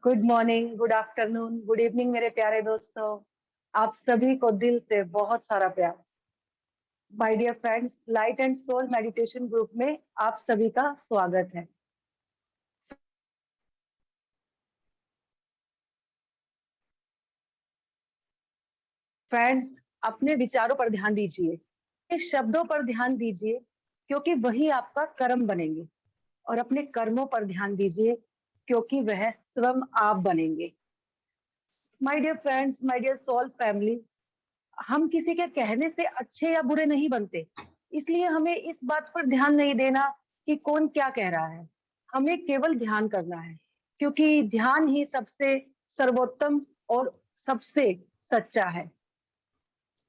Good morning, good afternoon, good evening मेरे प्यारे दोस्तों। आप सभी को दिल से बहुत सारा प्यार। My dear friends, light and soul meditation group में आप सभी का स्वागत है। फ्रेंड्स, अपने विचारों पर ध्यान दीजिए, इस शब्दों पर ध्यान दीजिए, क्योंकि वही आपका कर्म बनेंगे। और अपने कर्मों पर ध्यान दीजिए, क्योंकि वह स्वयं आप बनेंगे। My dear friends, my dear soul family, हम किसी के कहने से अच्छे या बुरे नहीं बनते। इसलिए हमें इस बात पर ध्यान नहीं देना कि कौन क्या कह रहा है। हमें केवल ध्यान करना है, क्योंकि ध्यान ही सबसे सर्वोत्तम और सबसे सच्चा है।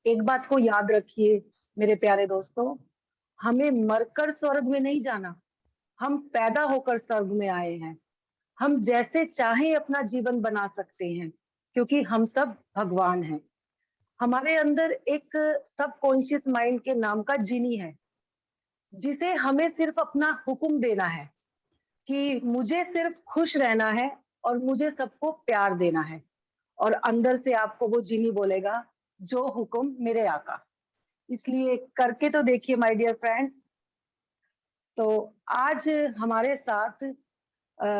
एक बात को याद रखिए मेरे प्यारे दोस्तों, हमें मरकर स्वर्ग में नहीं जाना, हम पैदा होकर स्वर्ग में आए हैं। हम जैसे चाहें अपना जीवन बना सकते हैं, क्योंकि हम सब भगवान हैं। हमारे अंदर एक सबकॉन्शियस माइंड के नाम का जीनी है, जिसे हमें सिर्फ अपना हुक्म देना है कि मुझे सिर्फ खुश रहना है और मुझे सबको प्यार देना है। और अंदर से आपको वो जीनी बोलेगा, जो हुक्म मेरे आका। इसलिए करके तो देखिए माय डियर फ्रेंड्स। तो आज हमारे साथ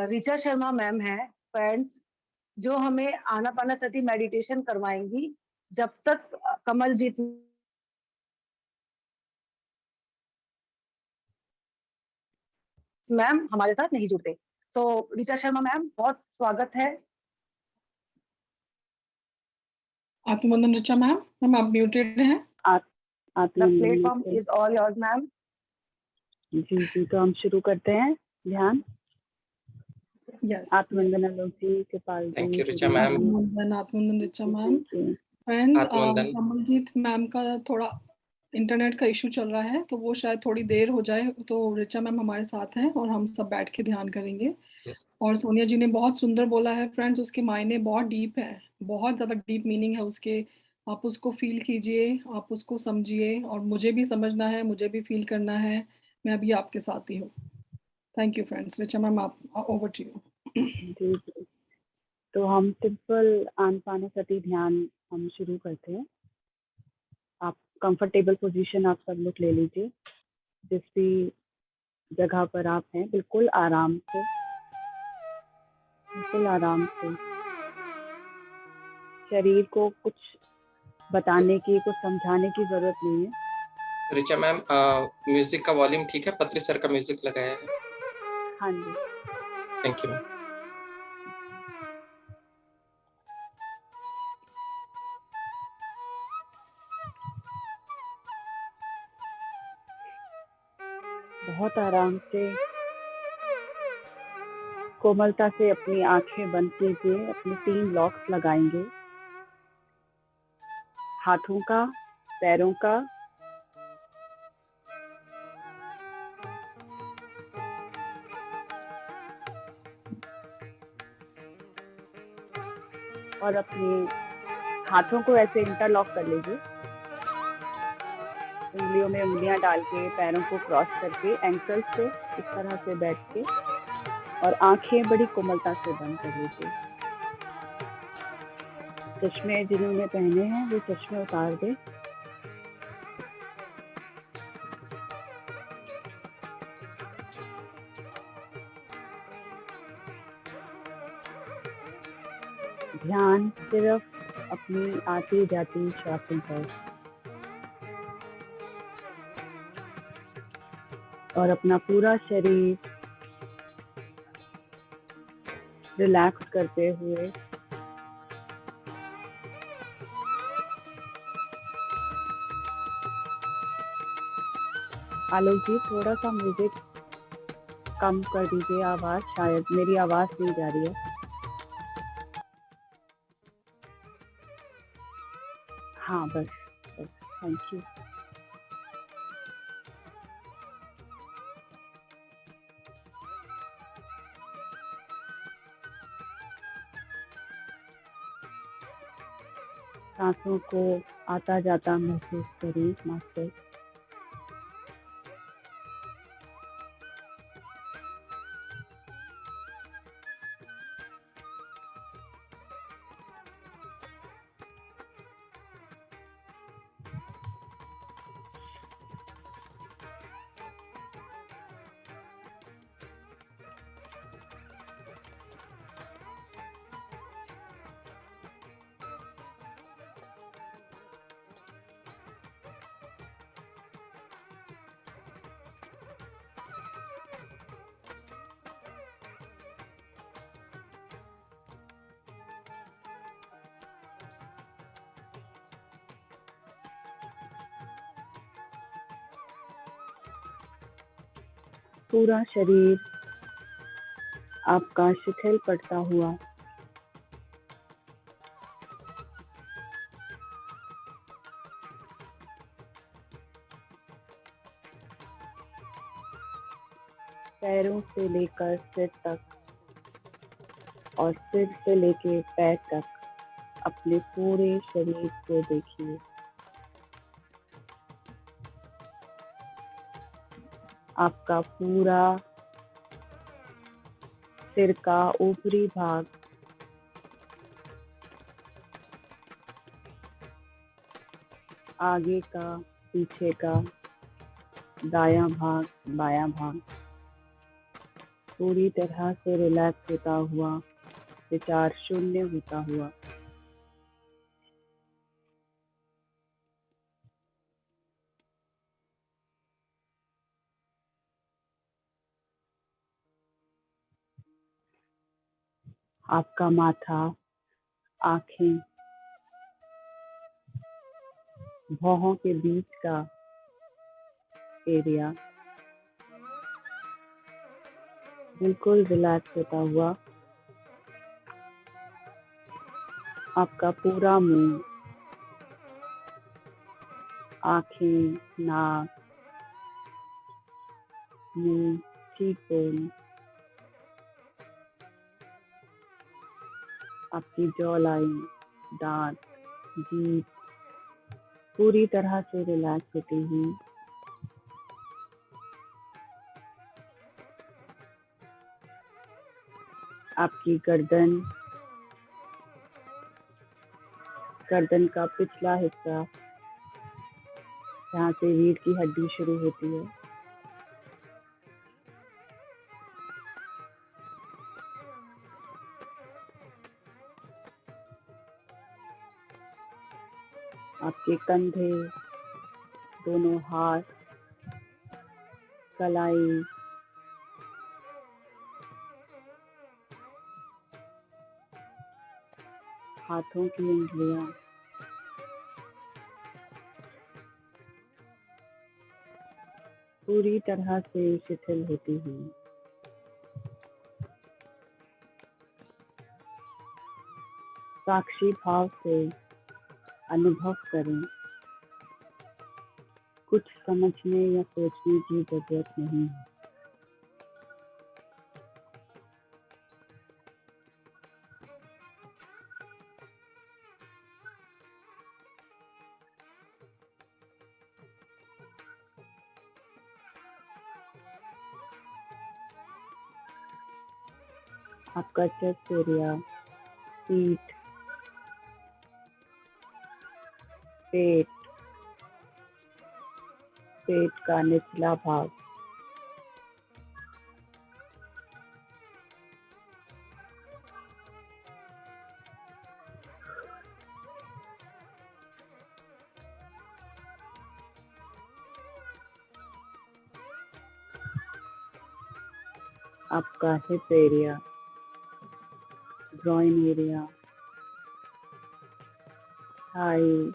ऋचा शर्मा मैम है फ्रेंड्स, जो हमें आनापानासती मेडिटेशन करवाएंगी जब तक कमलजीत मैम हमारे साथ नहीं जुड़ते। तो ऋचा शर्मा मैम, बहुत स्वागत है। आत्मवंदन ऋचा मैम। मैम आप म्यूटेड हैं। The platform is all yours ma'am. जी, तो हम शुरू करते हैं ध्यान। यस। आत्मवंदन Alok ji, Kripal ji. Thank you Richa ma'am. आत्मवंदन ऋचा मैम। फ्रेंड्स, आत्मवंदन। कमलजीत मैम का थोड़ा इंटरनेट का इशू चल रहा है, तो वो शायद थोड़ी देर हो जाए। तो ऋचा मैम हमारे साथ हैं और हम सब बैठ के ध्यान करेंगे। Yes. और सोनिया जी ने बहुत सुंदर बोला है फ्रेंड्स, उसके मायने बहुत डीप है, बहुत ज़्यादा डीप मीनिंग है उसके। आप उसको फील कीजिए, आप उसको समझिए, और मुझे भी समझना है, मुझे भी फील करना है। मैं अभी आपके साथ ही हूँ। Thank you friends. Richa ma'am, आप ओवर टू यू। जी। तो हम सिंपल आनापानसती ध्यान हम शुरू करते हैं। आप कंफर्टेबल पोजीशन आप सब लोग ले लीजिए, जिस भी जगह पर आप हैं, बिल्कुल आराम से, बिल्कुल आराम से। शरीर को कुछ बताने की, कुछ समझाने की जरूरत नहीं है। ऋचा मैम, म्यूजिक का वॉल्यूम ठीक है? पत्री सर का म्यूजिक लगाया है। हाँ जी। Thank you ma'am. बहुत आराम से, कोमलता से अपनी आंखें बंद कीजिए। अपने 3 लॉक्स लगाएंगे, हाथों का, पैरों का, और अपने हाथों को ऐसे इंटरलॉक कर लीजिए। उंगलियों में उंगलियां डाल के, पैरों को क्रॉस करके, एंकल से इस तरह से बैठ के, और आंखें बड़ी कोमलता से बंद कर लीजिए। चश्मे जिन्होंने पहने हैं वो चश्मे उतार दे। ध्यान सिर्फ अपनी आती जाती श्वासों पर, और अपना पूरा शरीर रिलैक्स करते हुए आलोक जी, थोड़ा सा म्यूजिक कम कर दीजिए आवाज, शायद मेरी आवाज नहीं जा रही है। हाँ बस, थैंक यू। सांसों को आता जाता महसूस करिए मास्टर। पूरा शरीर आपका शिथिल पड़ता हुआ पैरों से लेकर सिर तक और सिर से लेकर पैर तक अपने पूरे शरीर को देखिए। आपका पूरा सिर का ऊपरी भाग आगे का, पीछे का, दायां भाग, बायां भाग पूरी तरह से रिलैक्स होता हुआ, विचार शून्य होता हुआ आपका माथा, आंखें, भौहों के बीच का एरिया बिल्कुल रिलैक्स होता हुआ, आपका पूरा मुंह, आंखें, नाक, मुंह, चीकबोन, आपकी जॉ लाइन, दांत, जीभ पूरी तरह से रिलैक्स होती हुई आपकी गर्दन का पिछला हिस्सा जहाँ से रीढ़ की हड्डी शुरू होती है, आपके कंधे, दोनों हाथ, कलाई, हाथों की उंगलियां, पूरी तरह से शिथिल होती हुई साक्षी भाव से अनुभव करें। कुछ समझने या सोचने की जरूरत नहीं है। आपका चेस्ट एरिया, पीठ, पेट का निचला भाग, आपका hip area, groin area, thigh,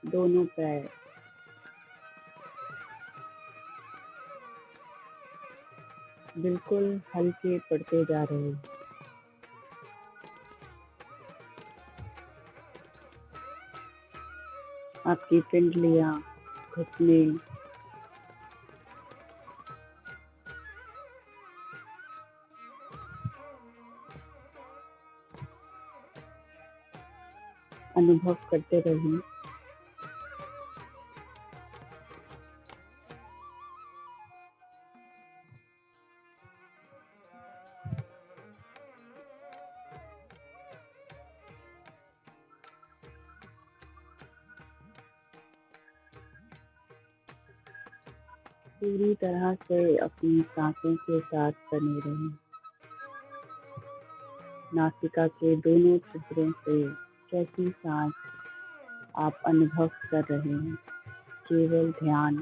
दोनों पैर, बिल्कुल हल्के पड़ते जा रहे हैं। आपकी पिंडलियां, घुटने, अनुभव करते रहें। पूरी तरह से अपनी सांसों के साथ बने रहें। नासिका के दोनों छिद्रों से कैसी सांस आप अनुभव कर रहे हैं, केवल ध्यान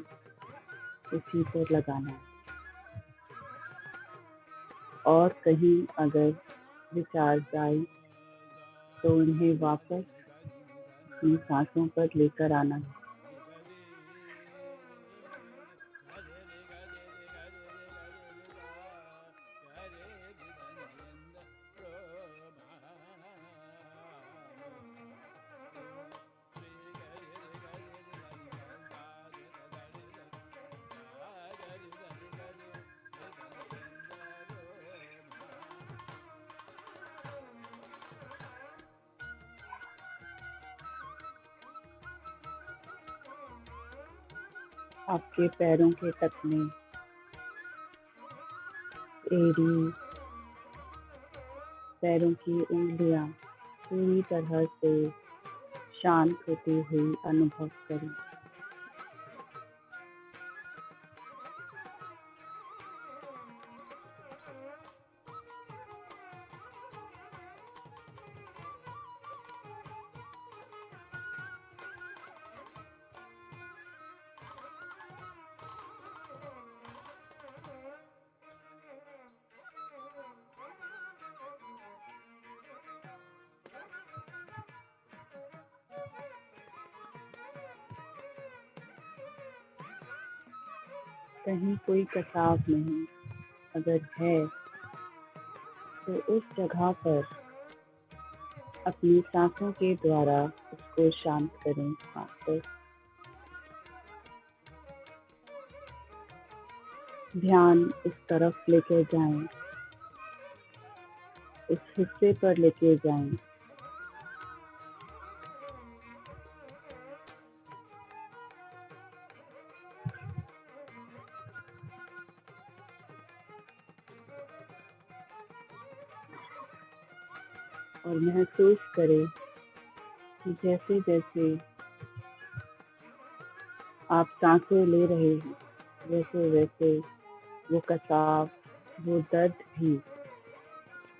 उसी पर लगाना है। और कहीं अगर विचार जाए तो उन्हें वापस अपनी सांसों पर लेकर आना है। आपके पैरों के टखने, एड़ी, पैरों की उंगलियां पूरी तरह से शांत होती हुई अनुभव करें। कहीं कोई कसाव नहीं, अगर है तो उस जगह पर अपनी सांसों के द्वारा उसको शांत करें। मास्टर, ध्यान इस तरफ लेके जाएं, उस हिस्से पर लेके जाएं और महसूस करें कि जैसे जैसे आप सांसें ले रहे हैं, वैसे वैसे वो कसाव, वो दर्द भी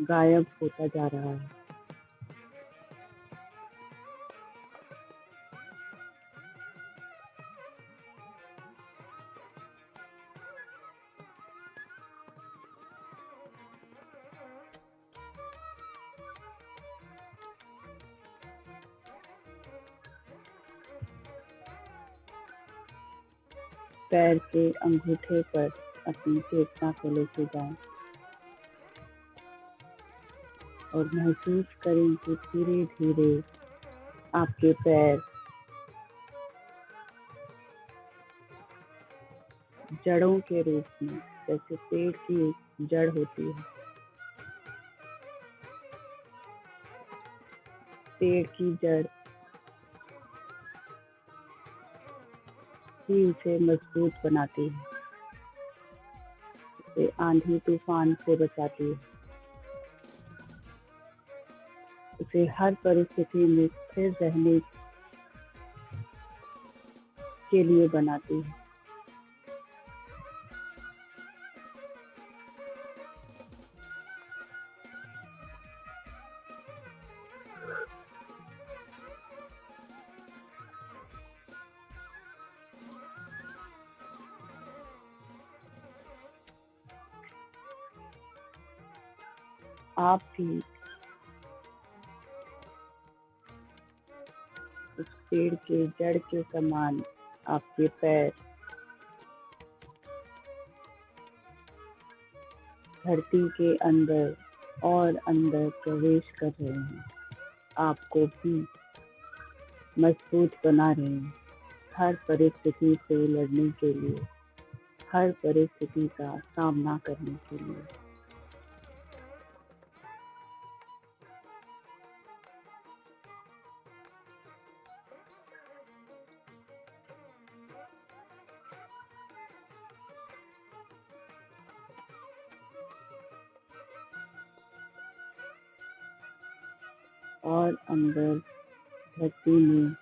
गायब होता जा रहा है। पैर के अंगूठे पर अपनी चेतना को लेके जाएं और महसूस करें कि धीरे धीरे आपके पैर जड़ों के रूप में, जैसे पेड़ की जड़ होती है, पेड़ की जड़ ही उसे मजबूत बनाती है, उसे आंधी तूफान से बचाती है, उसे हर परिस्थिति में स्थिर रहने के लिए बनाती है। आप भी उस पेड़ के जड़ के समान आपके पैर धरती के अंदर और अंदर प्रवेश कर रहे हैं, आपको भी मजबूत बना रहे हैं हर परिस्थिति से लड़ने के लिए, हर परिस्थिति का सामना करने के लिए। और अंदर धरती में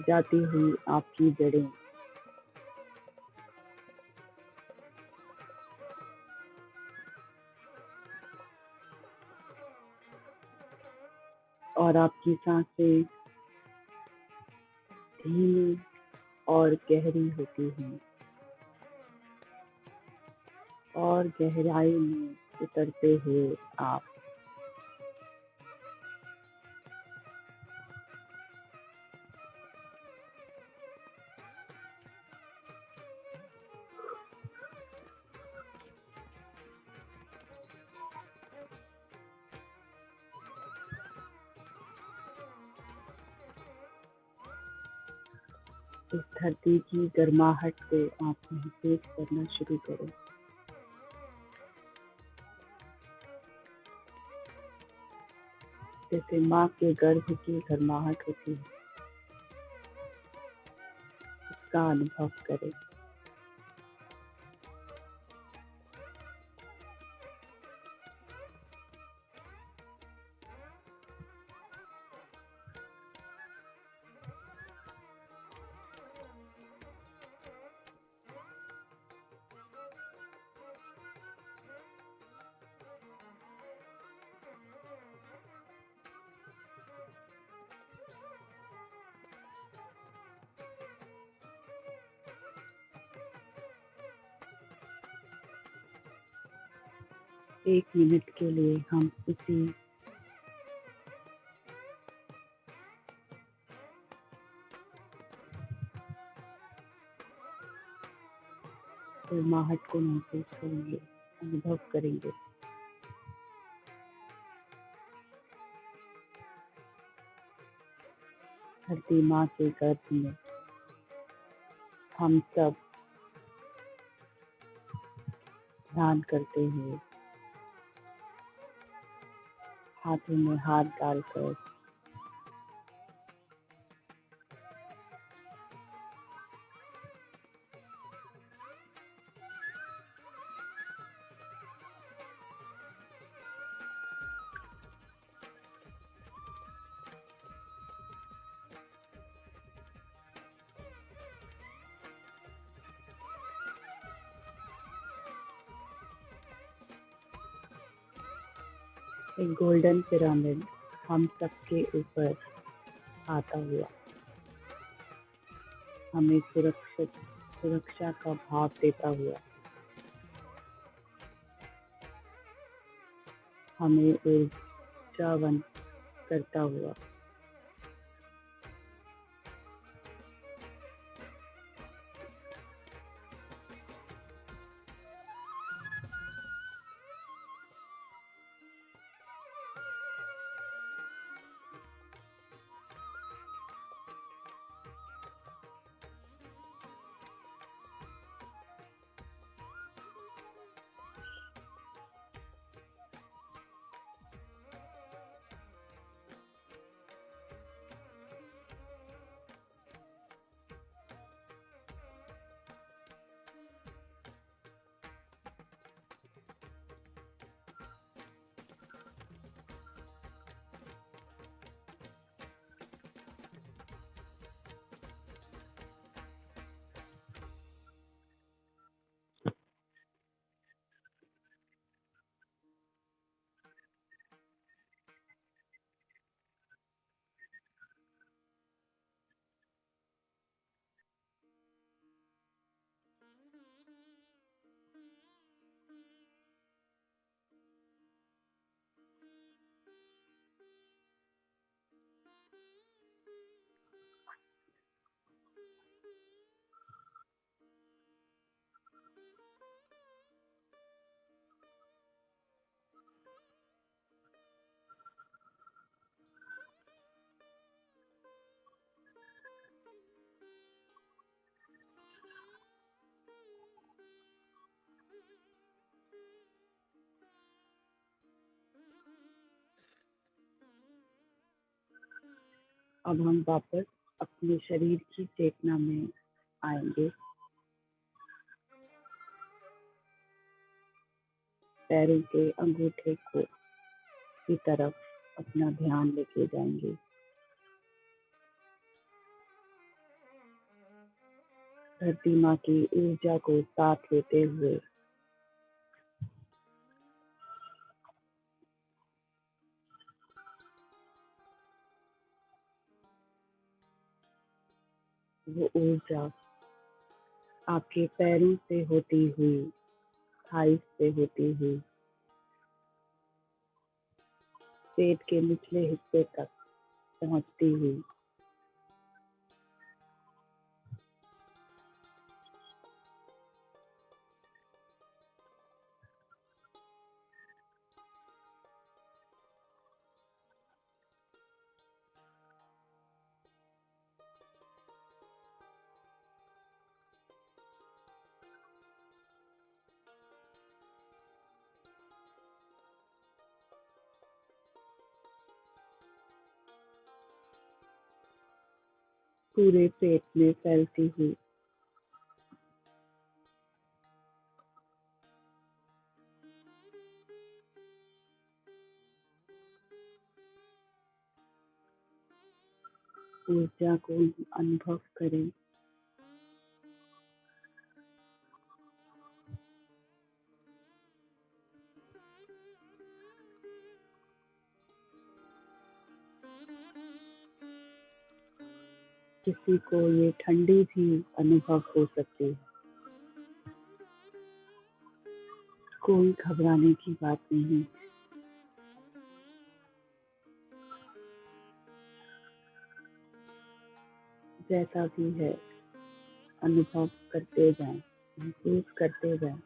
जाती हुई आपकी जड़ें और आपकी सांसें धीमी और गहरी होती हैं और गहराई में उतरते हुए आप इस धरती की गर्माहट को आप महसूस करना शुरू करें। जैसे माँ के गर्भ की गर्माहट होती है, उसका अनुभव करें। 1 मिनट के लिए हम इसी गर्माहट को महसूस करेंगे, अनुभव करेंगे। धरती माँ के गर्भ में हम सब ध्यान करते हुए हाथों में हाथ डालकर एक गोल्डन पिरामिड हम सबके ऊपर आता हुआ हमें सुरक्षा का भाव देता हुआ, हमें ऊर्जावान करता हुआ अब हम वापस अपने शरीर की चेतना में आएंगे। पैरों के अंगूठे की तरफ अपना ध्यान लेके जाएंगे। धरती माँ की ऊर्जा को साथ लेते हुए वो ऊर्जा आपके पैरों से होती हुई, थाइस से होती हुई, पेट के निचले हिस्से तक पहुंचती हुई पूरे पेट में फैलती हुई ऊर्जा को अनुभव करें। किसी को ये ठंडी भी अनुभव हो सकती है। कोई घबराने की बात नहीं। जैसा भी है अनुभव करते जाएं, महसूस करते जाएं।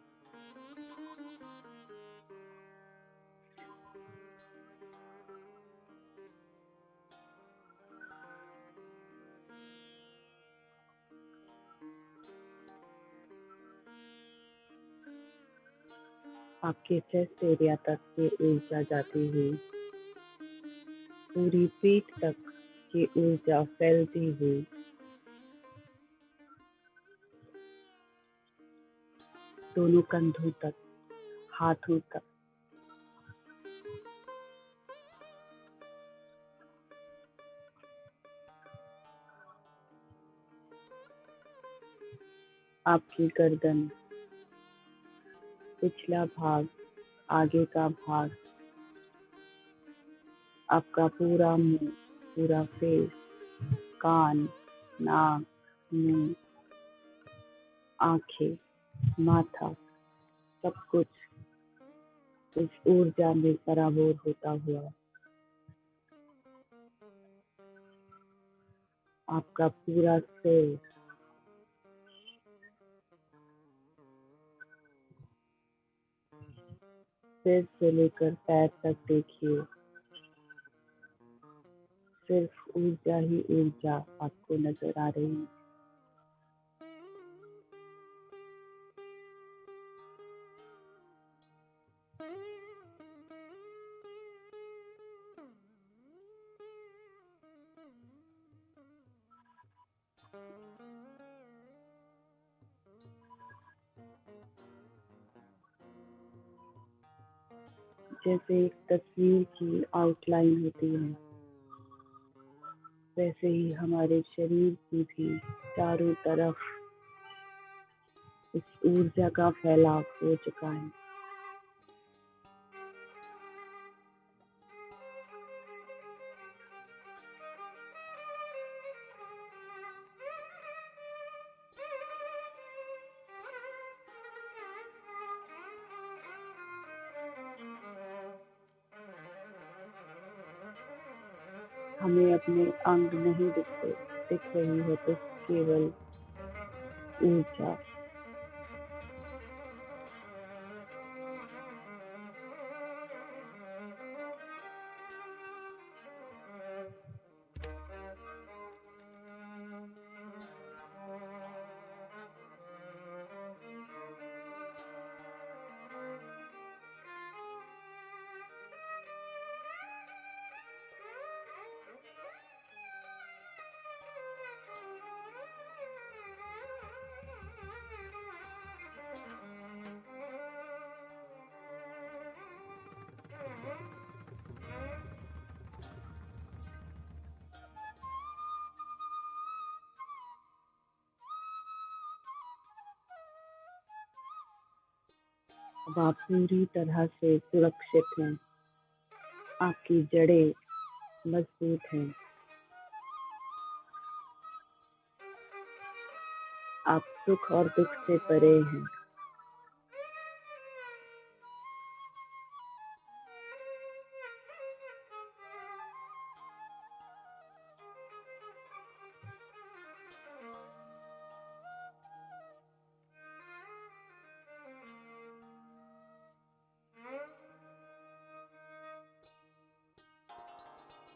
आपके चेस्ट एरिया तक ये ऊर्जा जाती हुई, पूरी पीठ तक ये ऊर्जा फैलती हुई, दोनों कंधों तक, हाथों तक, आपकी गर्दन, पिछला भाग, आगे का भाग, आपका पूरा मुंह, पूरा फेस, कान, नाक, मुंह, आंखें, माथा, सब कुछ इस ऊर्जा में सराबोर होता हुआ आपका पूरा सिर, सिर से लेकर पैर तक देखिए, सिर्फ ऊर्जा ही ऊर्जा आपको नजर आ रही है। जैसे एक तस्वीर की आउटलाइन होती है, वैसे ही हमारे शरीर की भी चारों तरफ इस ऊर्जा का फैलाव हो चुका है। हमें अपने अंग नहीं दिखते, दिख रही है तो केवल ऊर्जा। अब आप पूरी तरह से सुरक्षित हैं, आपकी जड़ें मजबूत हैं, आप सुख और दुख से परे हैं।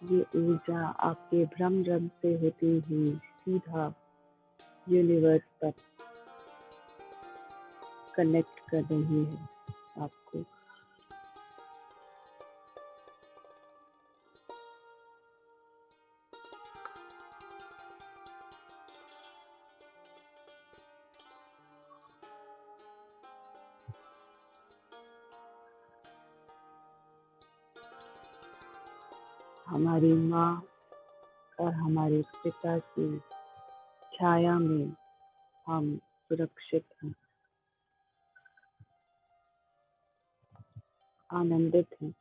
ये ऊर्जा आपके भ्रम रंग से होती हुई सीधा यूनिवर्स तक कनेक्ट कर रही है आपको। हमारी माँ और हमारे पिता की छाया में हम सुरक्षित हैं, आनंदित हैं।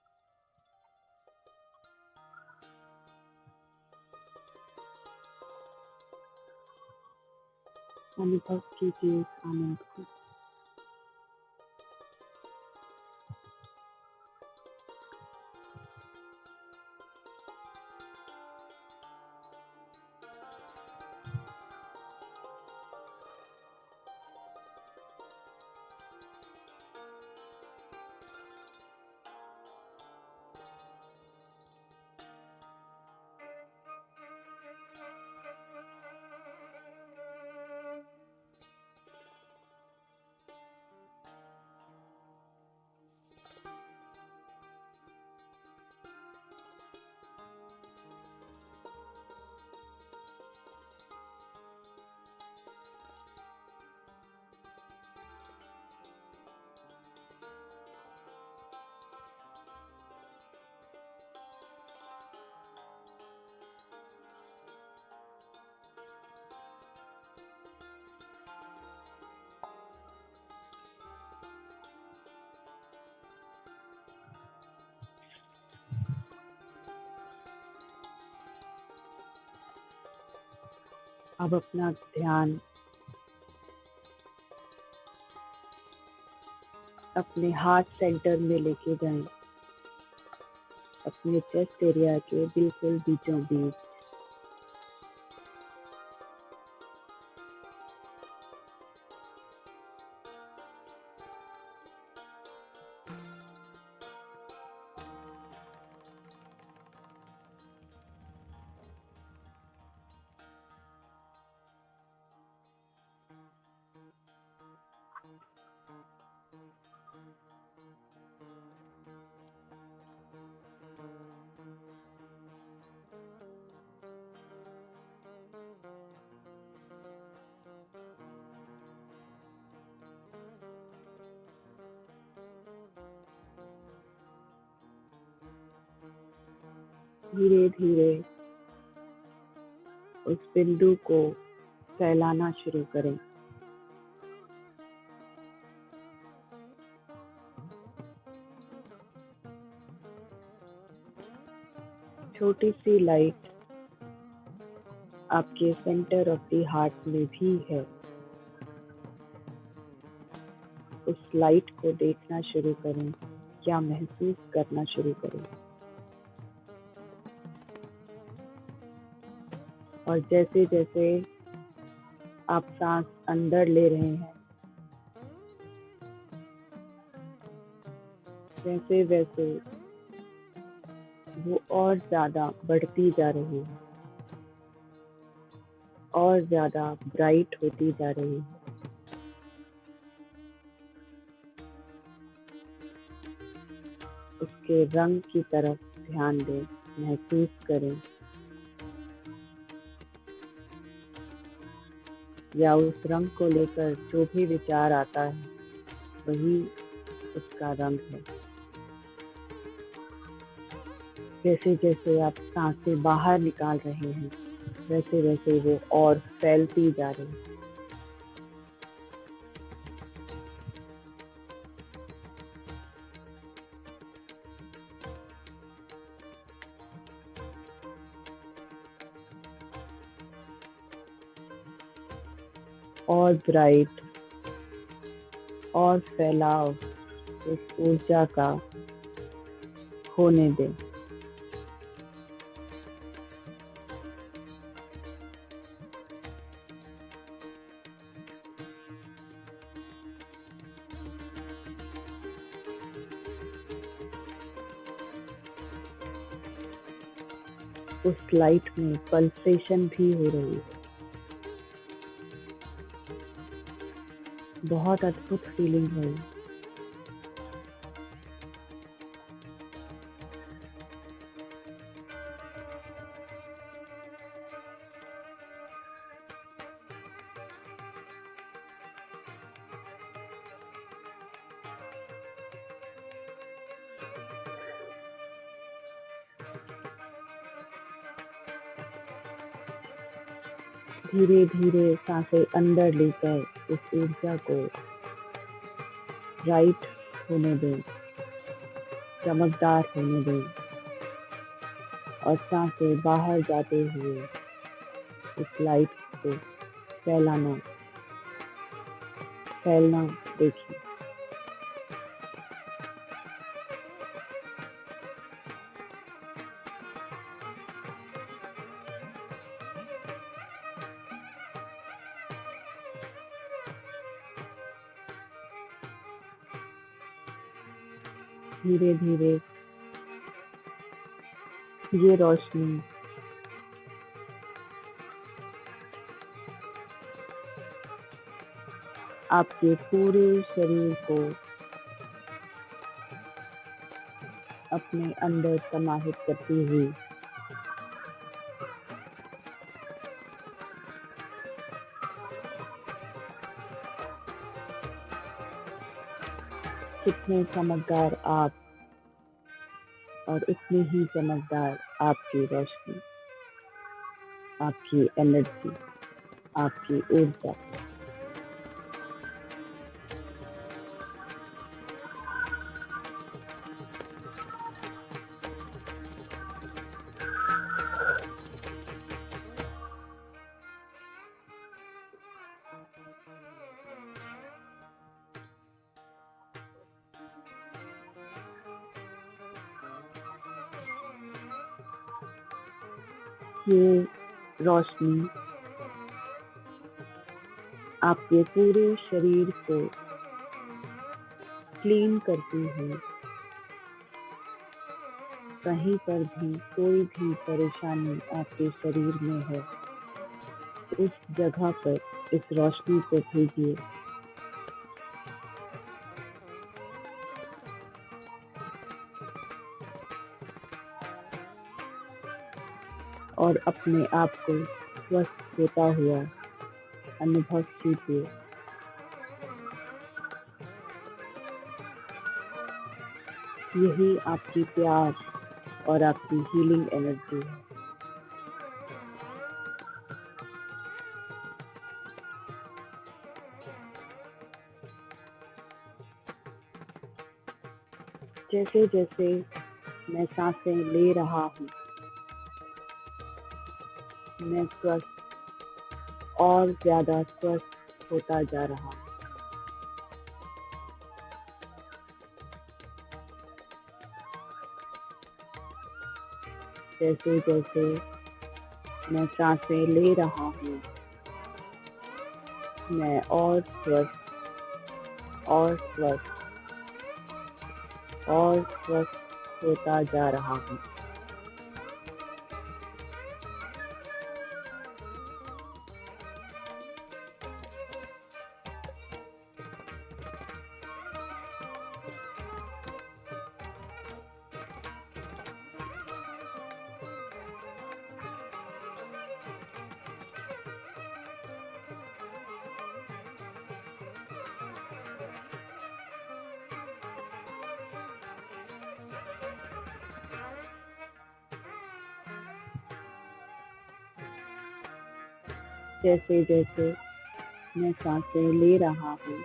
अनुभव कीजिए इस आनंद को। अब अपना ध्यान अपने हार्ट सेंटर में लेके जाएं, अपने चेस्ट एरिया के बिल्कुल बीचों बीच। धीरे धीरे उस बिंदु को फैलाना शुरू करें। छोटी सी लाइट आपके सेंटर ऑफ द हार्ट में भी है। उस लाइट को देखना शुरू करें या महसूस करना शुरू करें। और जैसे जैसे आप सांस अंदर ले रहे हैं, वैसे वैसे वो और ज्यादा बढ़ती जा रही है, और ज्यादा ब्राइट होती जा रही है। उसके रंग की तरफ ध्यान दें, महसूस करें, या उस रंग को लेकर जो भी विचार आता है वही उसका रंग है। जैसे जैसे आप सांसें बाहर निकाल रहे हैं, वैसे वैसे वो और फैलती जा रही है। और ब्राइट और फैलाव उस ऊर्जा का होने दें। उस लाइट में पल्सेशन भी हो रही है। बहुत अद्भुत फीलिंग है। धीरे धीरे सांसें अंदर लेकर उस ऊर्जा को ब्राइट होने दें, चमकदार होने दें, और सांसें बाहर जाते हुए उस लाइट को फैलना देखिए। धीरे धीरे ये रोशनी आपके पूरे शरीर को अपने अंदर समाहित करती हुई कितने चमकदार आप और इतनी ही चमकदार आपकी रोशनी, आपकी एनर्जी, आपकी ऊर्जा। ये रोशनी आपके पूरे शरीर को क्लीन करती है। कहीं पर भी कोई भी परेशानी आपके शरीर में है, उस जगह पर इस रोशनी को भेजिए। और अपने आप को स्वस्थ होता हुआ अनुभव कीजिए। यही आपकी प्यार और आपकी हीलिंग एनर्जी है। जैसे जैसे मैं सांसें ले रहा हूँ, मैं स्वस्थ और ज्यादा स्वस्थ होता जा रहा हूँ। जैसे जैसे मैं सांसें ले रहा हूँ, मैं और स्वस्थ और स्वस्थ और स्वस्थ होता जा रहा हूँ। जैसे जैसे मैं सांसें ले रहा हूँ,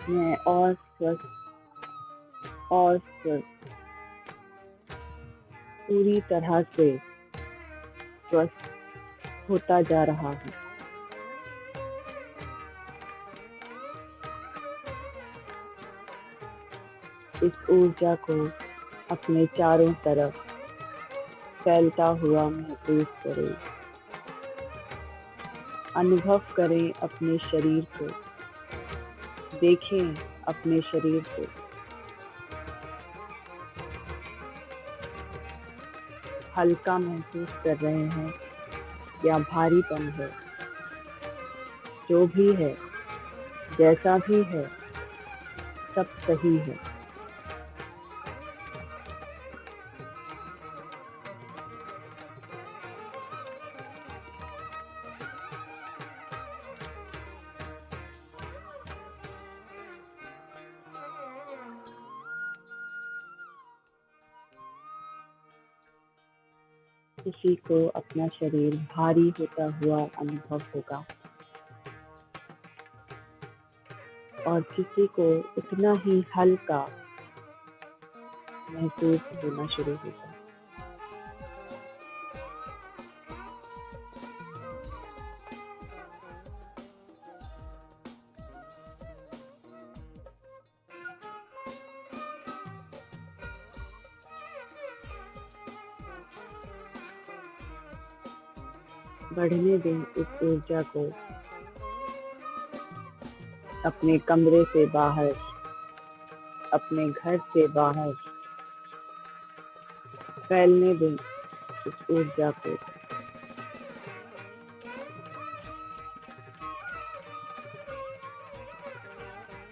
मैं और स्वस्थ और स्वस्थ पूरी तरह से स्वस्थ होता जा रहा हूँ। इस ऊर्जा को अपने चारों तरफ फैलता हुआ महसूस करें। अनुभव करें अपने शरीर को, देखें अपने शरीर को। हल्का महसूस कर रहे हैं या भारीपन है, जो भी है, जैसा भी है, सब सही है। किसी को अपना शरीर भारी होता हुआ अनुभव होगा और किसी को उतना ही हल्का महसूस होना शुरू होगा। बढ़ने दें इस ऊर्जा को अपने कमरे से बाहर, अपने घर से बाहर फैलने दें इस ऊर्जा को।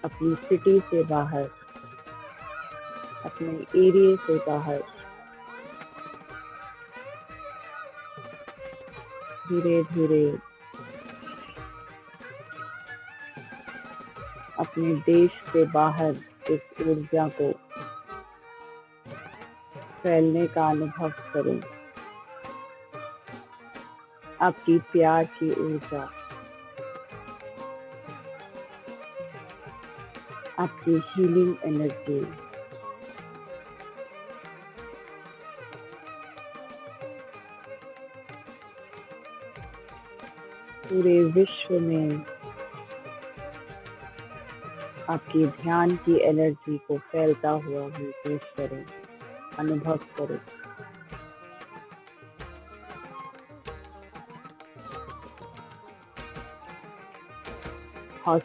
अपनी सिटी से बाहर, अपने एरिया से बाहर धीरे धीरे अपने देश से बाहर इस ऊर्जा को फैलने का अनुभव करें। आपकी प्यार की ऊर्जा, आपकी हीलिंग एनर्जी पूरे विश्व में आपकी ध्यान की एनर्जी को फैलता हुआ महसूस करें, अनुभव करें।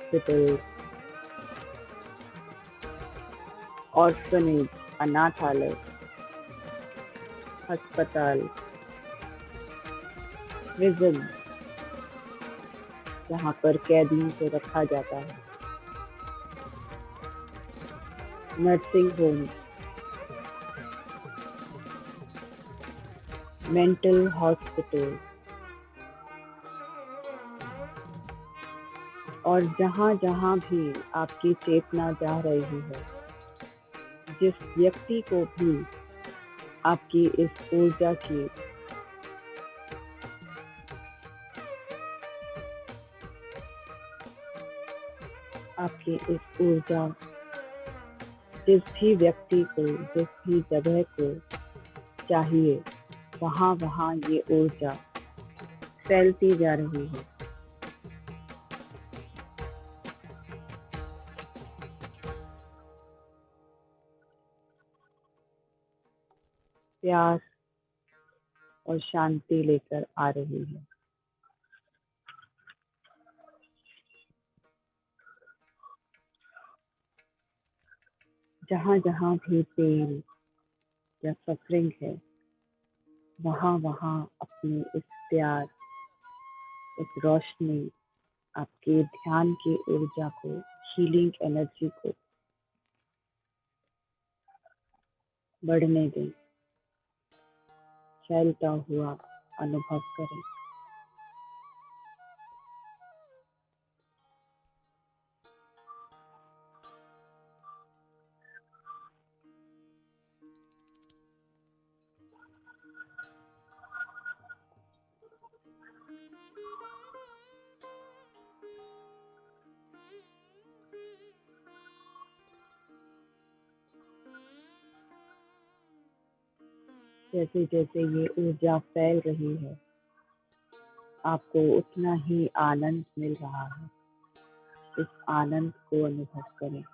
हॉस्पिटल, ऑर्फनेज, अनाथालय, अस्पताल, प्रिजन जहाँ पर कैदियों को रखा जाता है, नर्सिंग होम, मेंटल हॉस्पिटल, और जहाँ जहाँ भी आपकी चेतना जा रही है, जिस व्यक्ति को भी आपकी इस ऊर्जा की जिस भी व्यक्ति को, जिस भी जगह को चाहिए, वहाँ वहाँ ये ऊर्जा फैलती जा रही है। प्यार और शांति लेकर आ रही है। जहाँ जहाँ भी पेन या सफरिंग है, वहाँ वहाँ अपनी इस प्यार, इस रोशनी, आपके ध्यान की ऊर्जा को, हीलिंग एनर्जी को बढ़ने दें, फैलता हुआ अनुभव करें। जैसे जैसे ये ऊर्जा फैल रही है, आपको उतना ही आनंद मिल रहा है। इस आनंद को अनुभव करें।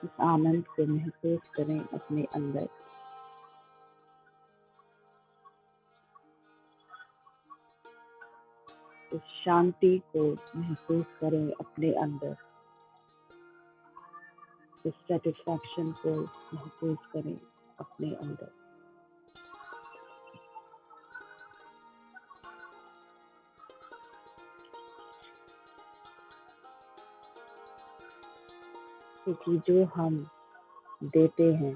इस आनंद को महसूस करें अपने अंदर। इस शांति को महसूस करें अपने अंदर। इस सेटिस्फैक्शन को महसूस करें अपने अंदर। क्योंकि जो हम देते हैं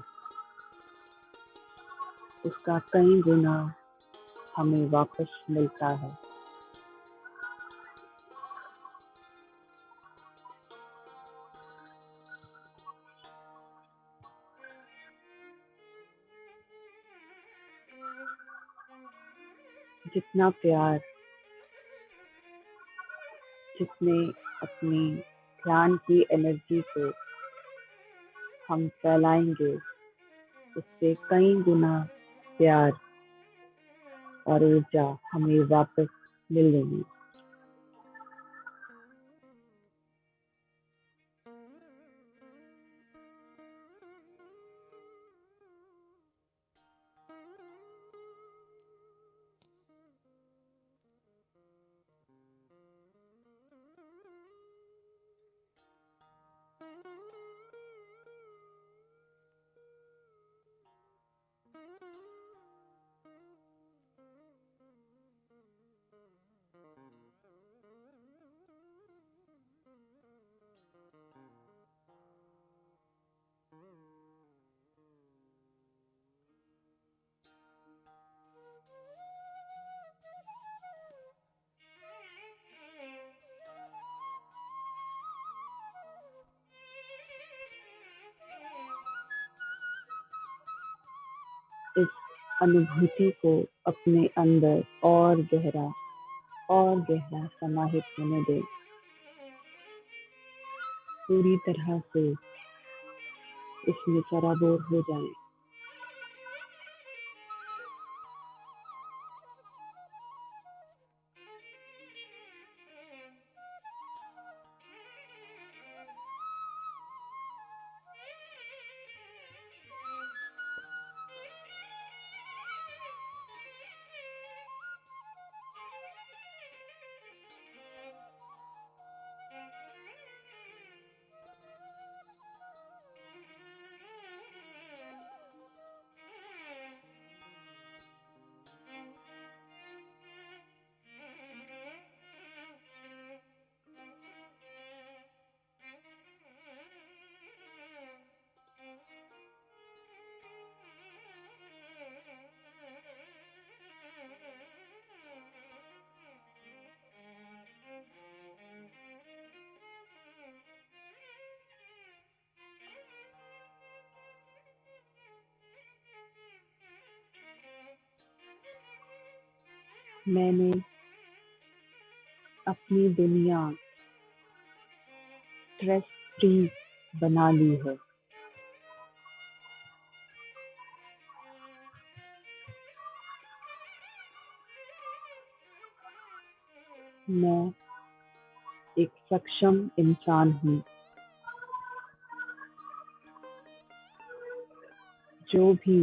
उसका कई गुना हमें वापस मिलता है। जितना प्यार, जितने अपनी ध्यान की एनर्जी को हम फैलाएंगे, उससे कई गुना प्यार और ऊर्जा हमें वापस मिलेगी। इस अनुभूति को अपने अंदर और गहरा समाहित होने दें। पूरी तरह से इसमें सराबोर हो जाएं। मैंने अपनी दुनिया स्ट्रेस फ्री बना ली है। मैं एक सक्षम इंसान हूँ। जो भी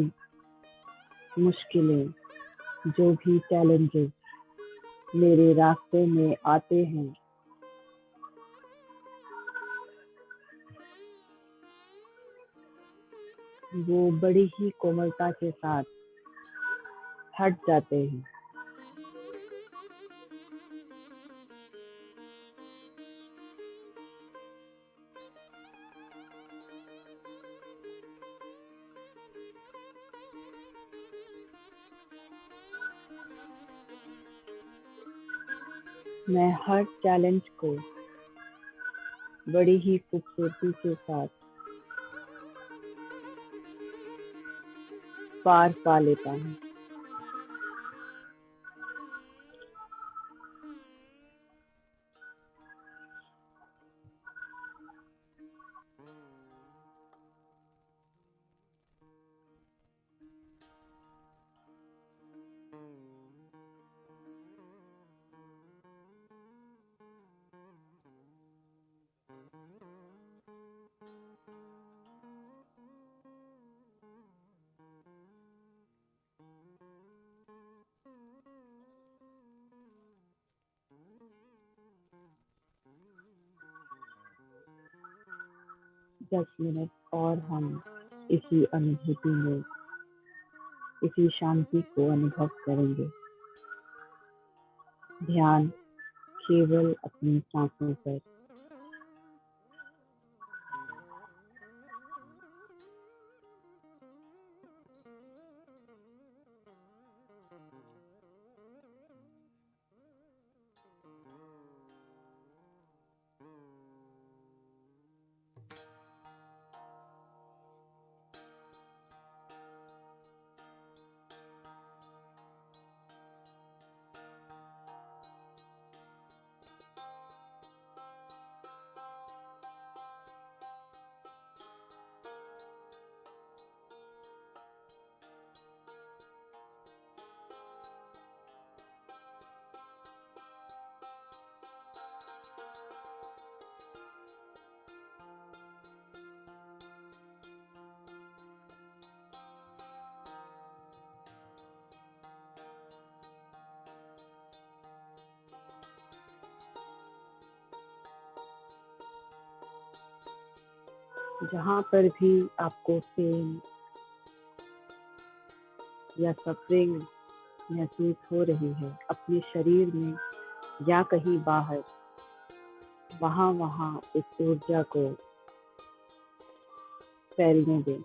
मुश्किलें, जो भी चैलेंजेस मेरे रास्ते में आते हैं, वो बड़ी ही कोमलता के साथ हट जाते हैं। मैं हर चैलेंज को बड़ी ही खूबसूरती के साथ पार पा लेता हूँ। दस मिनट और हम इसी अनुभूति में, इसी शांति को अनुभव करेंगे। ध्यान केवल अपनी सांसों पर। जहाँ पर भी आपको पेन या सफरिंग महसूस हो रही है अपने शरीर में या कहीं बाहर, वहाँ इस ऊर्जा को फैलने दें।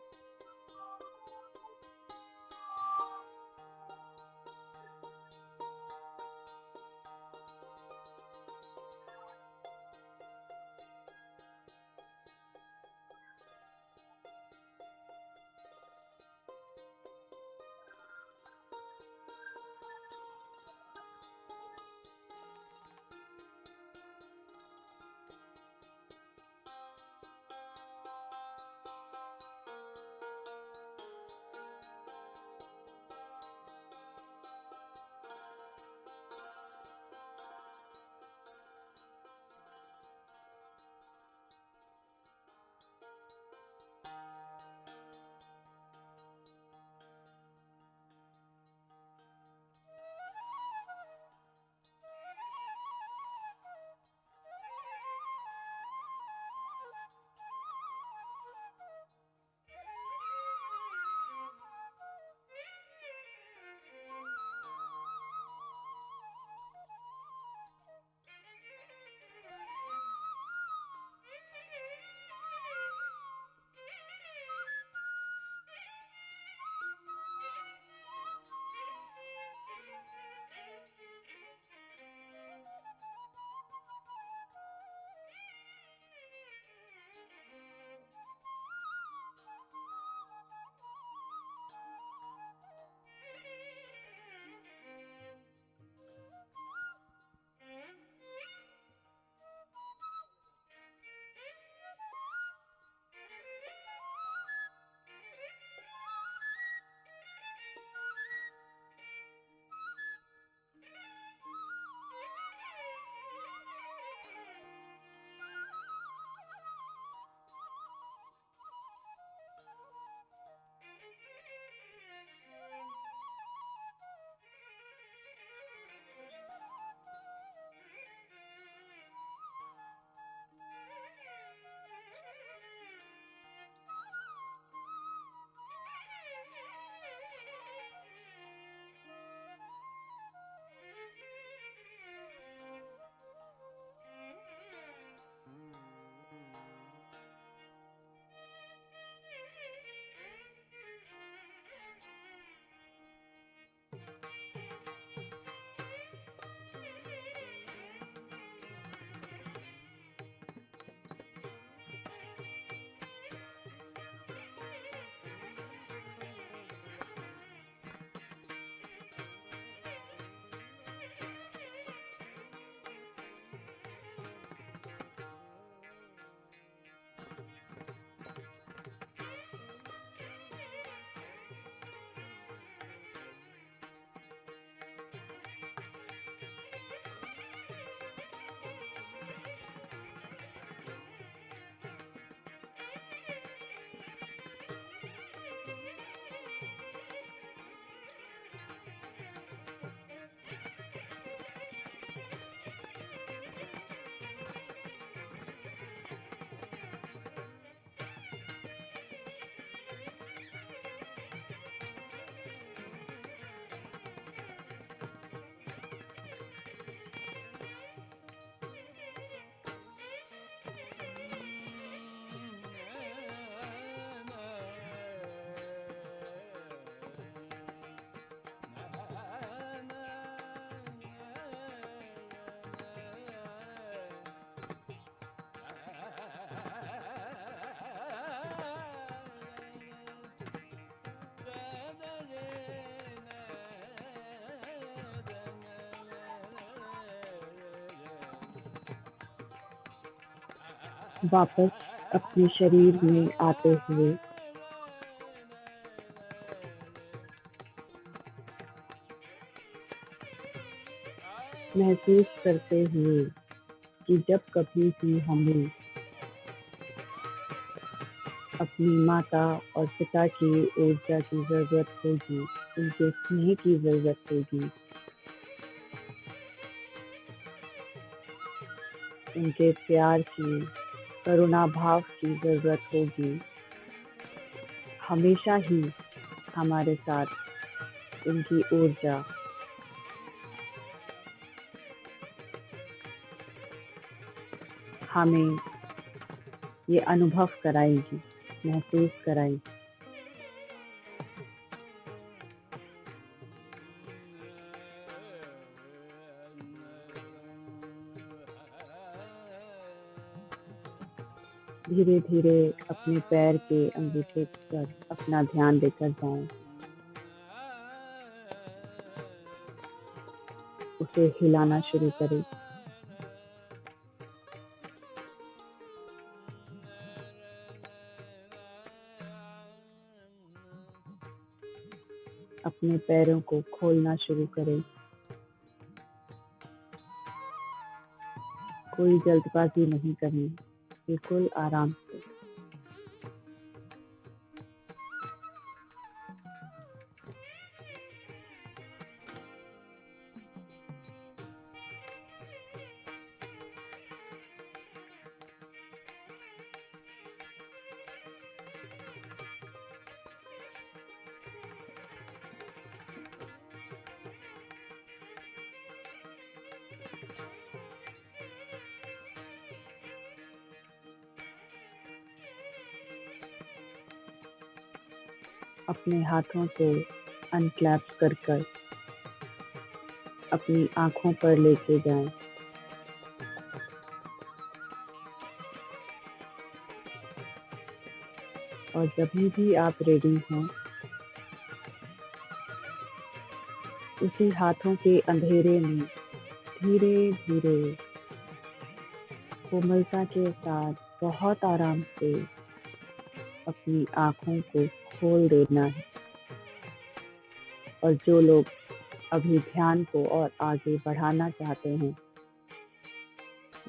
वापस अपने शरीर में आते हुए महसूस करते हुए कि जब कभी भी हमें अपनी माता और पिता की ऊर्जा की जरूरत होगी, उनके स्नेह की जरूरत होगी, उनके प्यार की, करुणा भाव की जरूरत होगी, हमेशा ही हमारे साथ उनकी ऊर्जा हमें ये अनुभव कराएगी, महसूस कराएगी। धीरे धीरे अपने पैर के अंगूठे पर अपना ध्यान लेकर जाएं। उसे हिलाना शुरू करें। अपने पैरों को खोलना शुरू करें। कोई जल्दबाजी नहीं करनी, बिल्कुल आराम से। अपने हाथों को अनक्लैप कर कर अपनी आंखों पर लेके जाएं। और जब भी आप रेडी हों, उसी हाथों के अंधेरे में धीरे धीरे कोमलता के साथ बहुत आराम से अपनी आंखों को खोल देना है। और जो लोग अभी ध्यान को और आगे बढ़ाना चाहते हैं,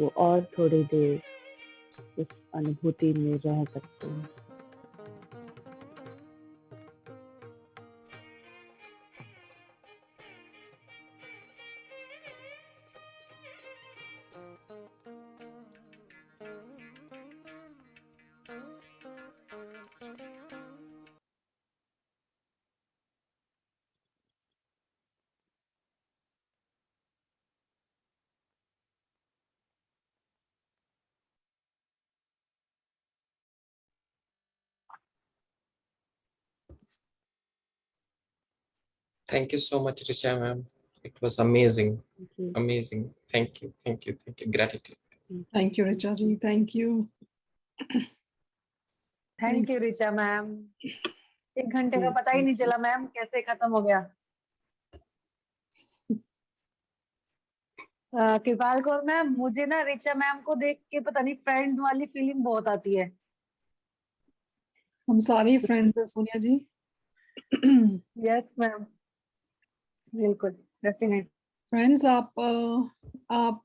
वो और थोड़ी देर इस अनुभूति में रह सकते हैं। Thank you so much, Richa ma'am. It was amazing. Thank you. Amazing. Thank you. Thank you. Thank you. Gratitude. Thank you Richa ji, thank you. Thank you Richa ma'am. 1 घंटे का पता ही नहीं चला मैम, कैसे खत्म हो गया। कृपाल कौर मैम, मुझे ना रिचा मैम को देख के पता नहीं फ्रेंड वाली फीलिंग बहुत आती है। हम सारे फ्रेंड्स हैं सोनिया जी। यस मैम, बिल्कुल, डेफिनेट। फ्रेंड्स, आप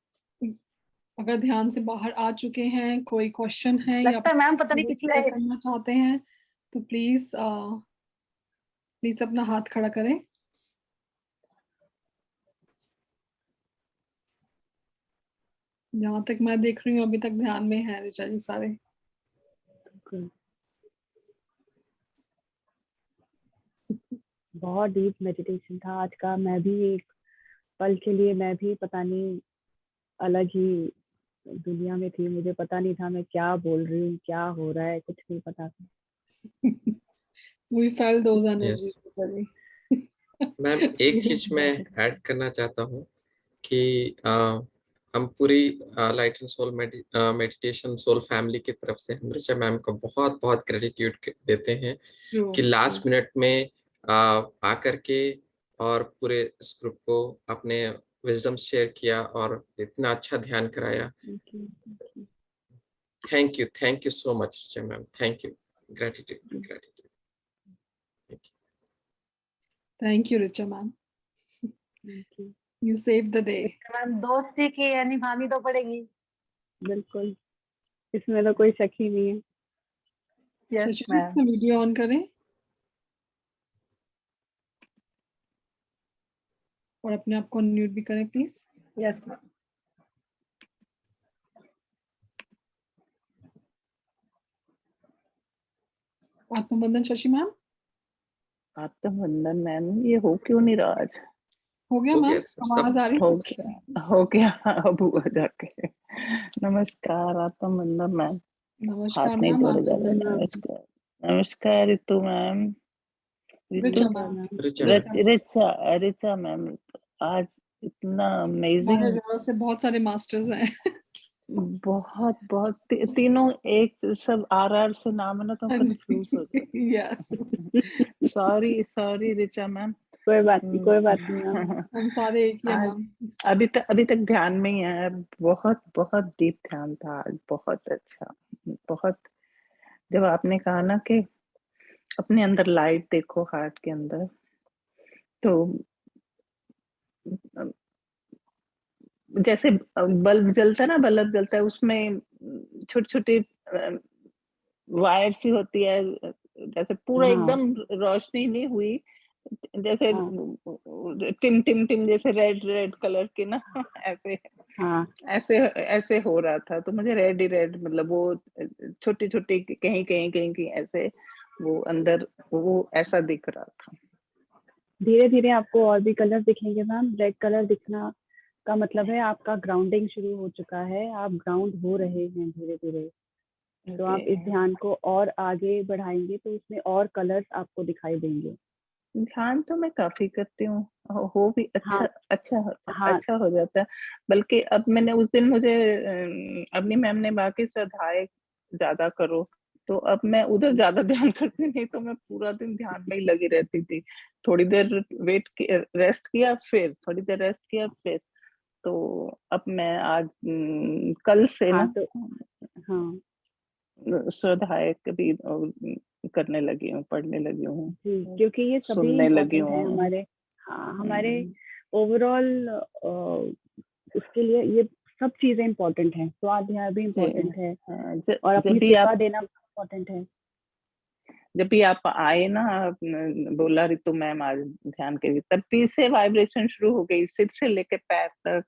अगर ध्यान से बाहर आ चुके हैं, कोई क्वेश्चन है या लगता है मैम पता नहीं पिछले करना चाहते हैं तो प्लीज प्लीज अपना हाथ खड़ा करें। जहाँ तक मैं देख रही हूँ अभी तक ध्यान में है रिचा जी सारे। बहुत डीप मेडिटेशन था आज का। मैं भी एक पल के लिए, मैं भी पता नहीं अलग ही दुनिया में थी। मुझे पता नहीं था मैं क्या बोल रही हूँ, क्या हो रहा है, कुछ नहीं पता था। We felt those Yes. energies. Ma'am एक चीज मैं ऐड करना चाहता हूँ कि हम पूरी light and soul meditation soul family की तरफ से हम ऋचा मैम को बहुत बहुत ग्रेटिट्यूड देते हैं कि लास्ट मिनट में आकर के और पूरे इस ग्रुप को अपने विजडम शेयर किया और इतना अच्छा ध्यान कराया। Thank you so much, Richa ma'am. Thank you. Gratitude. Thank you, Richa ma'am. Thank you. You saved the day. Ma'am दोस्ती की है निभानी तो पड़ेगी। बिल्कुल, इसमें तो कोई शक ही नहीं है। Yes Shashi ma'am. जी, वीडियो ऑन करें और अपने आप को अनम्यूट भी करें प्लीज। Yes ma'am. आत्मबंधन शशि मैम आत्मबंधन मैम, ये हो क्यों नहीं रहा आज? हो गया हो मैम, गया सब आवाज आ रही हो गया अब हुआ जाके। नमस्कार आत्मबंधन मैम। नमस्कार हाथ नहीं मैम। जोड़े जा रहे। मैम। नमस्कार नमस्कार रितु मैम। रितु रिचा नमस्कार ma'am. Ma'am. Richa ma'am. Richa ma'am, आज इतना हमारे अमेजिंग, लेवल से बहुत सारे मास्टर्स हैं। बहुत बहुत तीनों एक सब आर से नाम है ना, तो कंफ्यूज हो जाते। Yes sorry Richa ma'am. कोई बात नहीं मैम। हम सारे एक ही हैं आज मैम। अभी तक ध्यान में ही है। बहुत बहुत डीप ध्यान था आज, बहुत अच्छा। बहुत, जब आपने कहा ना कि अपने अंदर लाइट देखो हार्ट के अंदर, तो जैसे बल्ब जलता है ना, बल्ब जलता है, उसमें छोटी छोटी वायर सी होती है, जैसे पूरा हाँ एकदम रोशनी नहीं हुई, जैसे हाँ टिम टिम टिम जैसे रेड रेड कलर के ना, ऐसे हाँ ऐसे ऐसे हो रहा था। तो मुझे रेड ही रेड, मतलब वो छोटी छोटी कहीं कहीं कहीं कहीं ऐसे वो अंदर वो ऐसा दिख रहा था। धीरे धीरे आपको और भी कलर दिखेंगे मैम। रेड कलर दिखना का मतलब है आपका ग्राउंडिंग शुरू हो चुका है, आप ग्राउंड हो रहे हैं धीरे धीरे। तो आप इस ध्यान को और आगे बढ़ाएंगे तो उसमें और कलर्स आपको दिखाई देंगे। ध्यान तो मैं काफी करती हूँ, हो भी अच्छा हाँ अच्छा हाँ अच्छा हो जाता है। बल्कि अब मैंने उस दिन मुझे अपनी मैम ने बाकी स्वाध्याय ज्यादा करो, तो अब मैं उधर ज्यादा ध्यान करती नहीं, तो मैं पूरा दिन ध्यान में ही लगी रहती थी। थोड़ी देर रेस्ट किया, फिर थोड़ी देर रेस्ट किया, फिर। तो अब मैं आज कल से हाँ ना तो हाँ स्वाध्याय कभी करने लगी हूँ, पढ़ने लगी हूँ, जी, क्योंकि ये सभी सुनने लगी इम्पोर्टेंट है हूँ। हमारे। हाँ हमारे ओवरऑल उसके लिए ये सब चीजें इम्पोर्टेंट है। स्वाध्याय भी इम्पोर्टेंट है और जब अपनी भी सेवा आप देना इम्पोर्टेंट है। जब भी आप आए ना, बोला रितु मैम आज ध्यान के लिए, तब भी से वाइब्रेशन शुरू हो गई, सिर से लेके पैर तक।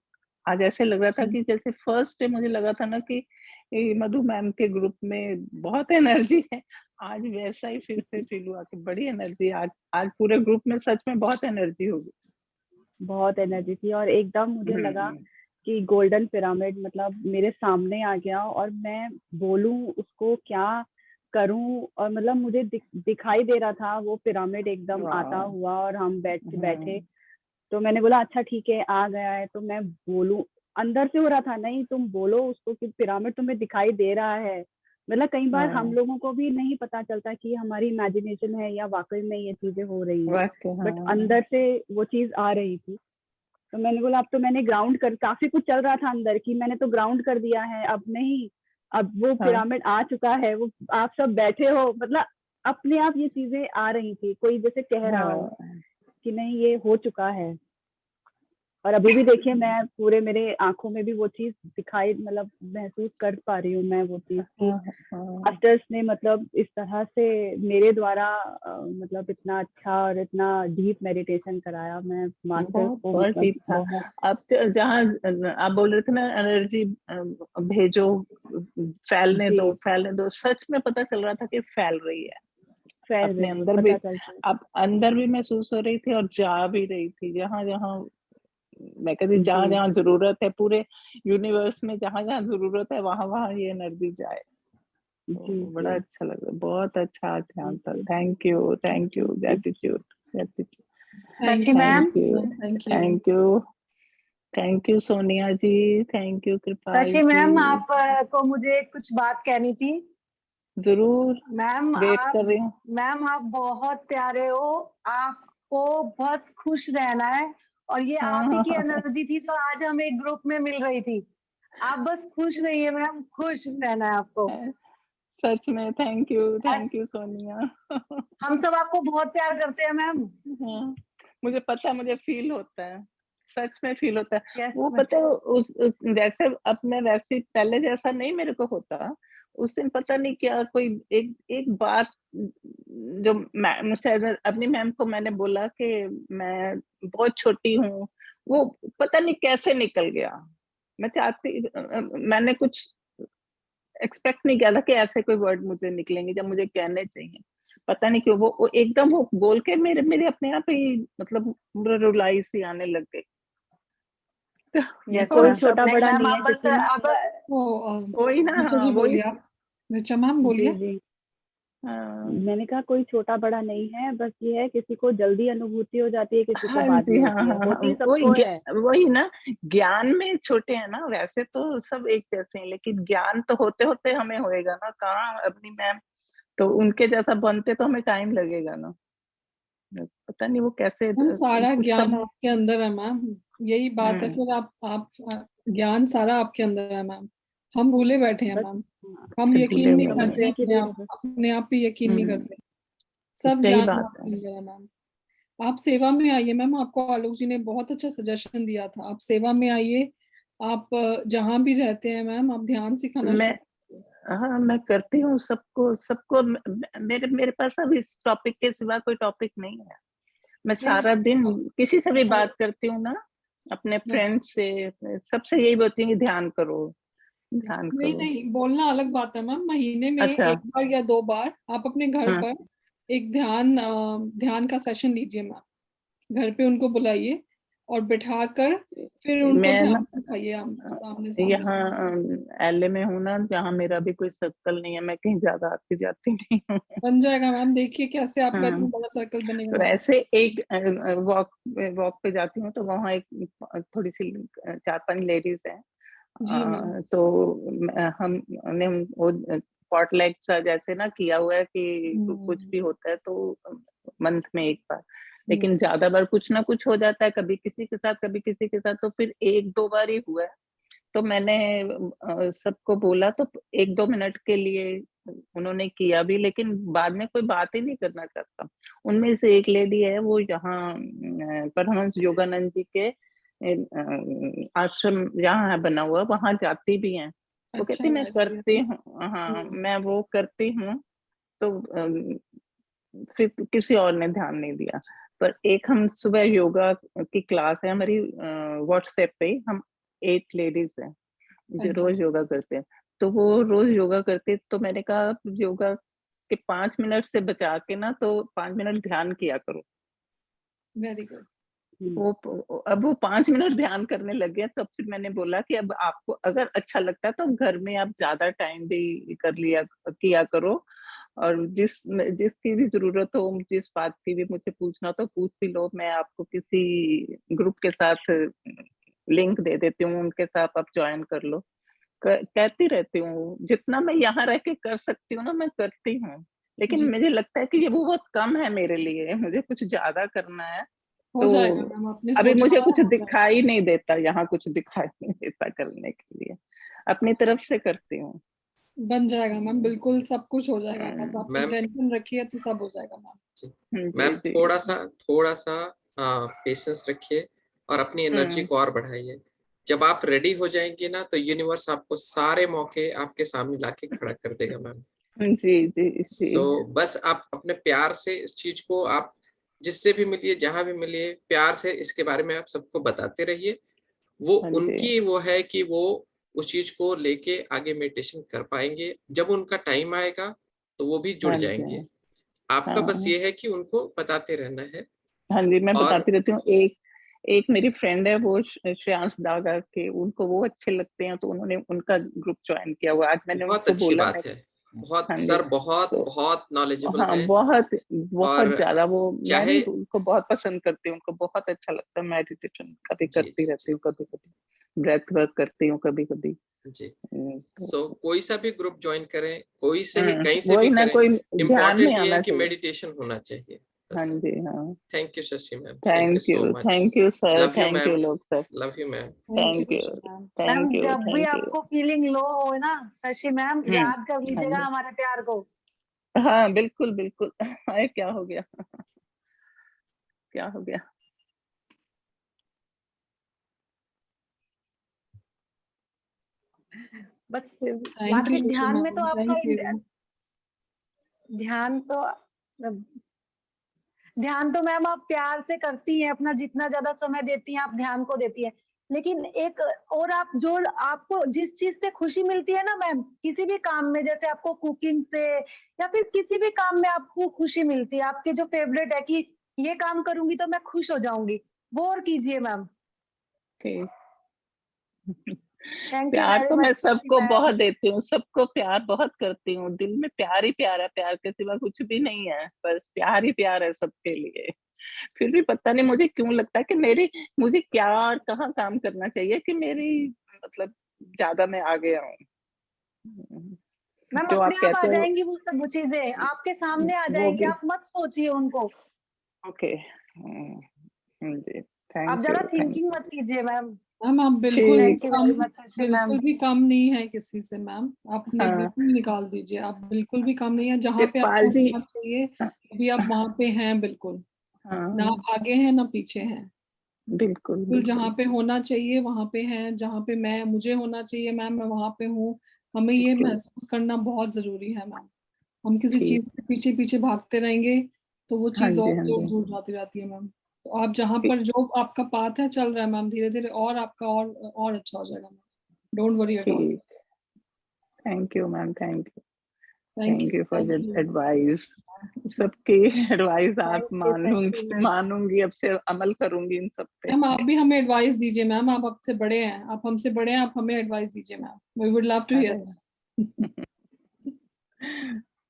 आज ऐसे लग रहा था कि जैसे फर्स्ट डे मुझे लगा था ना कि मधु मैम के ग्रुप में बहुत एनर्जी है, आज वैसा ही फिर से फील हुआ कि बड़ी एनर्जी आज पूरे ग्रुप में, सच में बहुत एनर्जी होगी। बहुत एनर्जी थी और एकदम मुझे लगा कि गोल्डन पिरामिड मतलब मेरे सामने आ गया और मैं बोलूं उसको क्या करूं, और मतलब मुझे दिखाई दे रहा था वो पिरामिड एकदम आता हुआ और हम बैठे। तो मैंने बोला अच्छा ठीक है आ गया है तो मैं बोलूं। अंदर से हो रहा था नहीं तुम बोलो उसको कि पिरामिड तुम्हें दिखाई दे रहा है। मतलब कई बार हम लोगों को भी नहीं पता चलता कि हमारी इमेजिनेशन है या वाकई में ये चीजें हो रही है, बट अंदर से वो चीज आ रही थी। तो मैंने बोला अब तो मैंने ग्राउंड कर, काफी कुछ चल रहा था अंदर की, मैंने तो ग्राउंड कर दिया है, अब नहीं, अब वो पिरामिड आ चुका है, वो आप सब बैठे हो, मतलब अपने आप ये चीजें आ रही थी, कोई जैसे कह रहा हो कि नहीं ये हो चुका है। और अभी भी देखिए मैं पूरे मेरे आंखों में भी वो चीज दिखाई, मतलब महसूस कर पा रही हूँ मैं वो चीज की मास्टर्स ने मतलब इस तरह से मेरे द्वारा मतलब इतना अच्छा और इतना डीप मेडिटेशन कराया। मैं मास्टर्स को बहुत डीप था। अब जहाँ आप बोल रहे थे ना एनर्जी भेजो, फैलने दो, सच में पता चल रहा था कि फैल रही है अपने अंदर भी। अब अंदर भी महसूस हो रही थी और जा भी रही थी, जहाँ जहाँ मैं कहती जहाँ जहाँ जरूरत है पूरे यूनिवर्स में, जहाँ जहाँ जरूरत है वहां वहां ये एनर्जी जाए। तो बड़ा अच्छा लगा, बहुत अच्छा ध्यान था। Thank you gratitude thank you Sonia ji, thank you Kripal ji. Ma'am आपको मुझे कुछ बात कहनी थी। जरूर मैम, वेट कर रही हूँ। मैम आप बहुत प्यारे हो, आपको बस खुश रहना है और ये आप ही की एनर्जी थी तो आज हम एक ग्रुप में मिल रही थी। आप बस खुश रहिए मैम, खुश रहना है आपको। सच में थैंक यू सोनिया। हम सब आपको बहुत प्यार करते हैं मैम। हाँ, मुझे पता है, मुझे फील होता है, सच में फील होता है। यस वो पता है जैसे अब मैं वैसे पहले जैसा नहीं मेरे को होता, उस दिन पता नहीं क्या कोई एक बात जो शायद अपनी मैम को मैंने बोला कि मैं बहुत छोटी हूँ, वो पता नहीं कैसे निकल गया। मैं चाहती मैंने कुछ एक्सपेक्ट नहीं किया था कि ऐसे कोई वर्ड मुझे निकलेंगे जब मुझे कहने चाहिए। पता नहीं क्यों वो एकदम वो बोल के मेरे मेरे अपने आप ही मतलब रुलाई सी आने लग गई। यस तो कोई मैम। छोटा नहीं बड़ा मैम, नहीं आप है, बस जैसे आप वो वही ना, ऋचा जी वही बोलिए आप। ऋचा मैम बोलिए। जी जी हाँ मैंने कहा कोई छोटा बड़ा नहीं है, बस ये है किसी को जल्दी अनुभूति हो जाती है, किसी को हाँ बाद जी, में हाँ होती है, हाँ होती हाँ, सबको है। वही ना, ज्ञान में छोटे हैं ना, वैसे तो सब एक जैसे हैं, लेकिन ज्ञान तो होते होते हमें होएगा ना, कहाँ अपनी मैम तो उनके जैसा बनते तो हमें टाइम लगेगा ना। पता नहीं वो कैसे मैम सारा कुछ ज्ञान समय। आपके अंदर है मैम, यही बात है। फिर आप ज्ञान सारा आपके अंदर है मैम, हम भूले बैठे हैं बस मैम। हाँ, हम यकीन भूले नहीं हुए हैं। करते समझने की देर है बस। अपने आप पे यकीन नहीं करते। सब सही ज्ञान बात है। आपके अंदर है मैम। आप सेवा में आइए मैम, आपको आलोक जी ने बहुत अच्छा सजेशन दिया था, आप सेवा में आइए। आप जहाँ भी रहते हैं मैम, आप ध्यान सिखाना मैं शुरू कीजिए। हाँ मैं करती हूँ सबको सबको मेरे मेरे पास अब इस टॉपिक के सिवा कोई टॉपिक नहीं है। मैं नहीं सारा दिन किसी से भी और बात करती हूँ ना, अपने फ्रेंड से, सबसे यही बोलती हूँ कि ध्यान करो, ध्यान नहीं करो। नहीं, बोलना अलग बात है मैम। महीने में अच्छा। 1 बार या 2 बार आप अपने घर हाँ पर एक ध्यान का सेशन लीजिए मैम। घर पे उनको बुलाइए और बिठाकर फिर उनको मैं ना ध्यान सिखाइए सामने सामने। यहाँ एलए में हूँ ना, जहाँ मेरा भी कोई सर्कल नहीं है, मैं कहीं ज्यादा आती जाती नहीं हूँ। बन जाएगा मैम, देखिए कैसे आपका हाँ, इतना बड़ा सर्कल बनेगा तो मैम। ऐसे एक वॉक वॉक पे जाती हूँ तो वहाँ एक थोड़ी सी 4-5 लेडीज हैं। जी मैम। तो हमने वो पॉटलैक सा जैसे ना किया हुआ है कि कुछ भी हम्म, होता है तो मंथ में एक बार, लेकिन हम्म, ज्यादा बार कुछ ना कुछ हो जाता है, कभी किसी के साथ कभी किसी के साथ, तो फिर 1-2 बार ही हुआ है। तो मैंने सबको बोला तो 1-2 मिनट के लिए उन्होंने किया भी, लेकिन बाद में कोई बात ही नहीं करना चाहता। उनमें से एक लेडी है, वो यहाँ परमहंस योगानंद जी के आश्रम जहाँ है बना हुआ, वहां जाती भी हैं। वो अच्छा कहती मैं वेरी करती गुड। हूँ, हाँ मैं वो करती हूँ। तो फिर किसी और ने ध्यान नहीं दिया। पर एक हम सुबह योगा की क्लास है हमारी, व्हाट्सएप पे हम 8 लेडीज हैं जो अच्छा रोज योगा करते हैं। तो वो रोज योगा करते, तो मैंने कहा योगा के 5 मिनट से बचा के ना तो 5 मिनट ध्यान किया करो। Very good. वो अब वो 5 मिनट ध्यान करने लगे, तब फिर मैंने बोला कि अब आपको अगर अच्छा लगता है तो घर में आप ज्यादा टाइम भी कर लिया किया करो, और जिसकी भी जरूरत हो, जिस बात की भी मुझे पूछना हो तो पूछ भी लो, मैं आपको किसी ग्रुप के साथ लिंक दे देती हूँ, उनके साथ आप ज्वाइन कर लो। कहती रहती हूँ जितना मैं यहाँ रह के कर सकती हूँ ना मैं करती हूँ, लेकिन जी मुझे लगता है कि ये वो बहुत कम है मेरे लिए, मुझे कुछ ज्यादा करना है। हो तो जाएगा मैम, आपने अभी सोचा मुझे है कुछ हो जाएगा। दिखाई नहीं देता, यहाँ कुछ दिखाई नहीं देता करने के लिए, अपनी तरफ से करती हूँ। बन जाएगा मैम, बिल्कुल सब कुछ हो जाएगा, बस आप मैम इंटेंशन रखिए तो सब हो जाएगा मैम। जी, जी मैम जी थोड़ा सा पेशेंस रखिए और अपनी एनर्जी हम्म को और बढ़ाइए। जब आप रेडी हो जाएंगे ना तो यूनिवर्स आपको सारे मौके आपके सामने लाके खड़ा कर देगा मैम। जी जी जी। बस आप अपने प्यार से इस चीज को आप जिससे भी मिलिए, जहां भी मिलिए, प्यार से इसके बारे में आप सबको बताते रहिए। वो हाँ जी उनकी वो है कि वो उस चीज को लेके आगे मेडिटेशन कर पाएंगे। जब उनका टाइम आएगा तो वो भी जुड़ हाँ जी। जाएंगे। आपका बस हाँ ये है कि उनको बताते रहना है। हाँ जी, मैं और बताती रहती हूँ। एक एक मेरी फ्रेंड है, वो श्रेयांश दागा के, उनको वो अच्छे लगते हैं तो उन्होंने उनका ग्रुप ज्वाइन किया हुआ। आज मैंने बहुत उनको अच्छी बोला मैं, बात है। बहुत हाँ जी, सर, बहुत तो बहुत नॉलेजेबल हाँ है। बहुत और बहुत ज्यादा वो, मैं चाहे भी उनको बहुत पसंद करती हूँ, उनको बहुत अच्छा लगता है। मेडिटेशन कभी जी करती जी रहती जी हूँ, कभी कभी ब्रेथ वर्क करती हूँ, कभी कभी। जी। तो कोई सा भी ग्रुप ज्वाइन करें, कोई से ही कहीं से भी वही ना, करें, कोई ध्यान में इम्पोर्टेंट ये है आना कि चाहिए। मेडिटेशन होना चाहिए। हाँ जी, हाँ। Thank you Shashi ma'am, thank you so much. Thank you sir, love you thank you ma'am, लोग sir, love you ma'am. Thank you, ma'am thank you, जब भी थैंक यू। आपको फीलिंग लो हो ना शशि मैम, याद कर हाँ लीजिएगा जी, हमारे प्यार को। हाँ बिल्कुल बिल्कुल। अरे क्या हो गया? क्या हो गया? बस थैंक यू बाकी ध्यान में तो आपका थैंक यू। ध्यान तो ध्यान तो मैम आप प्यार से करती हैं, अपना जितना ज्यादा समय देती हैं आप ध्यान को देती हैं, लेकिन एक और आप जो आपको जिस चीज से खुशी मिलती है ना मैम, किसी भी काम में, जैसे आपको कुकिंग से या फिर किसी भी काम में आपको खुशी मिलती है, आपके जो फेवरेट है कि ये काम करूंगी तो मैं खुश हो जाऊंगी, वो और कीजिए मैम। ठीक। थैंक यू प्यार वेरी तो मैं मच सबको मैम। बहुत देती हूँ, सबको प्यार बहुत करती हूँ, दिल में प्यार ही प्यार है, प्यार के सिवा कुछ भी नहीं है, बस प्यार ही प्यार है सबके लिए। फिर भी पता नहीं मुझे क्यों लगता है कि मुझे क्या और कहाँ काम करना चाहिए कि मेरी मतलब ज्यादा मैं आगे आऊं। मैम जो अपने आप आप आ कहते हो जाएंगी वो सब चीजें, आपके सामने आ वो जाएंगी, भी आप मत सोचिए उनको। ओके। जी, आप थैंक यू, ज्यादा थैंक थिंकिंग यू। मत कीजिए मैम। मैम आप बिल्कुल भी ठीक। Thank you come, very much Shashi ma'am. बिल्कुल भी कम नहीं है किसी से मैम, आप अपने हाँ बिल्कुल निकाल दीजिए, आप बिल्कुल भी कम नहीं है, जहाँ पे कृपाल आपको जी। होना चाहिए अभी आप वहाँ पे हैं बिल्कुल, ना हाँ आप आगे हैं ना पीछे हैं, बिल्कुल बिल्कुल बिल्कुल। जहाँ पे होना चाहिए वहाँ पे हैं, जहाँ पे मुझे होना चाहिए मैम मैं वहाँ पे हूँ। हमें ये ओके महसूस करना बहुत जरूरी है मैम, हम किसी ठीक। चीज के पीछे पीछे भागते रहेंगे तो वो हाँ चीज जी, और हाँ दूर जी। दूर जाती रहती है मैम। तो आप जहाँ ठीक पर जो आपका पाथ है चल रहा है मैम, धीरे धीरे और आपका और अच्छा हो जाएगा ma'am, don't worry at all. ठीक। Thank you ma'am, thank thank you you for thank the you advice. सबकी एडवाइस आप थैंक यू मैम। मानूंगी, अब से अमल करूंगी इन सब पे। मैम आप भी हमें एडवाइस दीजिए मैम, आप आपसे बड़े हैं, आप हमसे बड़े हैं, आप हमें एडवाइस दीजिए ma'am, we would love to अरे हियर।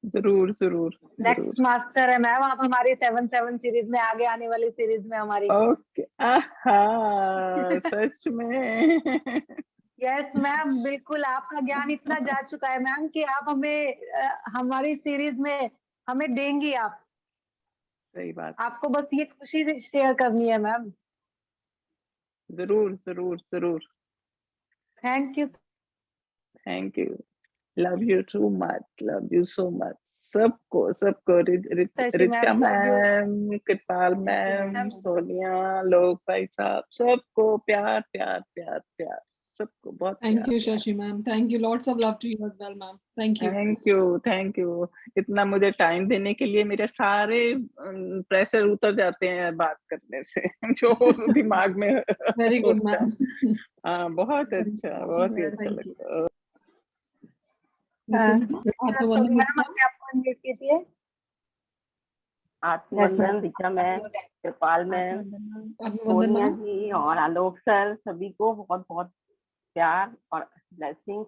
जरूर जरूर नेक्स्ट जरूर। मास्टर है मैम आप हमारी 7-7 सीरीज में, आगे आने वाली सीरीज में हमारी। ओके। आहा सच में। यस मैम बिल्कुल, आपका ज्ञान इतना जा चुका है मैम कि आप हमें हमारी सीरीज में हमें देंगी आप। सही बात। आपको बस ये खुशी शेयर करनी है मैम। जरूर जरूर जरूर। Thank you thank you. Love you too much, love you so much. सबको Shashi Richa ma'am, love you. Ma'am, Kripal thank you ma'am, ma'am. Sonia, लोग भाई साहब, सबको प्यार प्यार प्यार प्यार, सबको बहुत थैंक प्यार यू प्यार। Shashi ma'am, thank you, lots of love to you as well ma'am, thank you. Thank you, thank you. Thank मुझे टाइम देने के लिए, मेरे सारे प्रेशर उतर जाते हैं बात करने से। जो दिमाग में वेरी गुड होता है। मैम। हाँ बहुत अच्छा, बहुत ही अच्छा थैंक यू। लगता है। नितिन आत्मबंधन मैम नितिन अपने आप को अनम्यूट कीजिए। Yes ma'am. आत्मबंधन, ऋचा मैम, कृपाल मैम, आत्मबंधन सोनिया मैम। जी और आलोक सर, सभी को बहुत बहुत प्यार और ब्लेसिंग।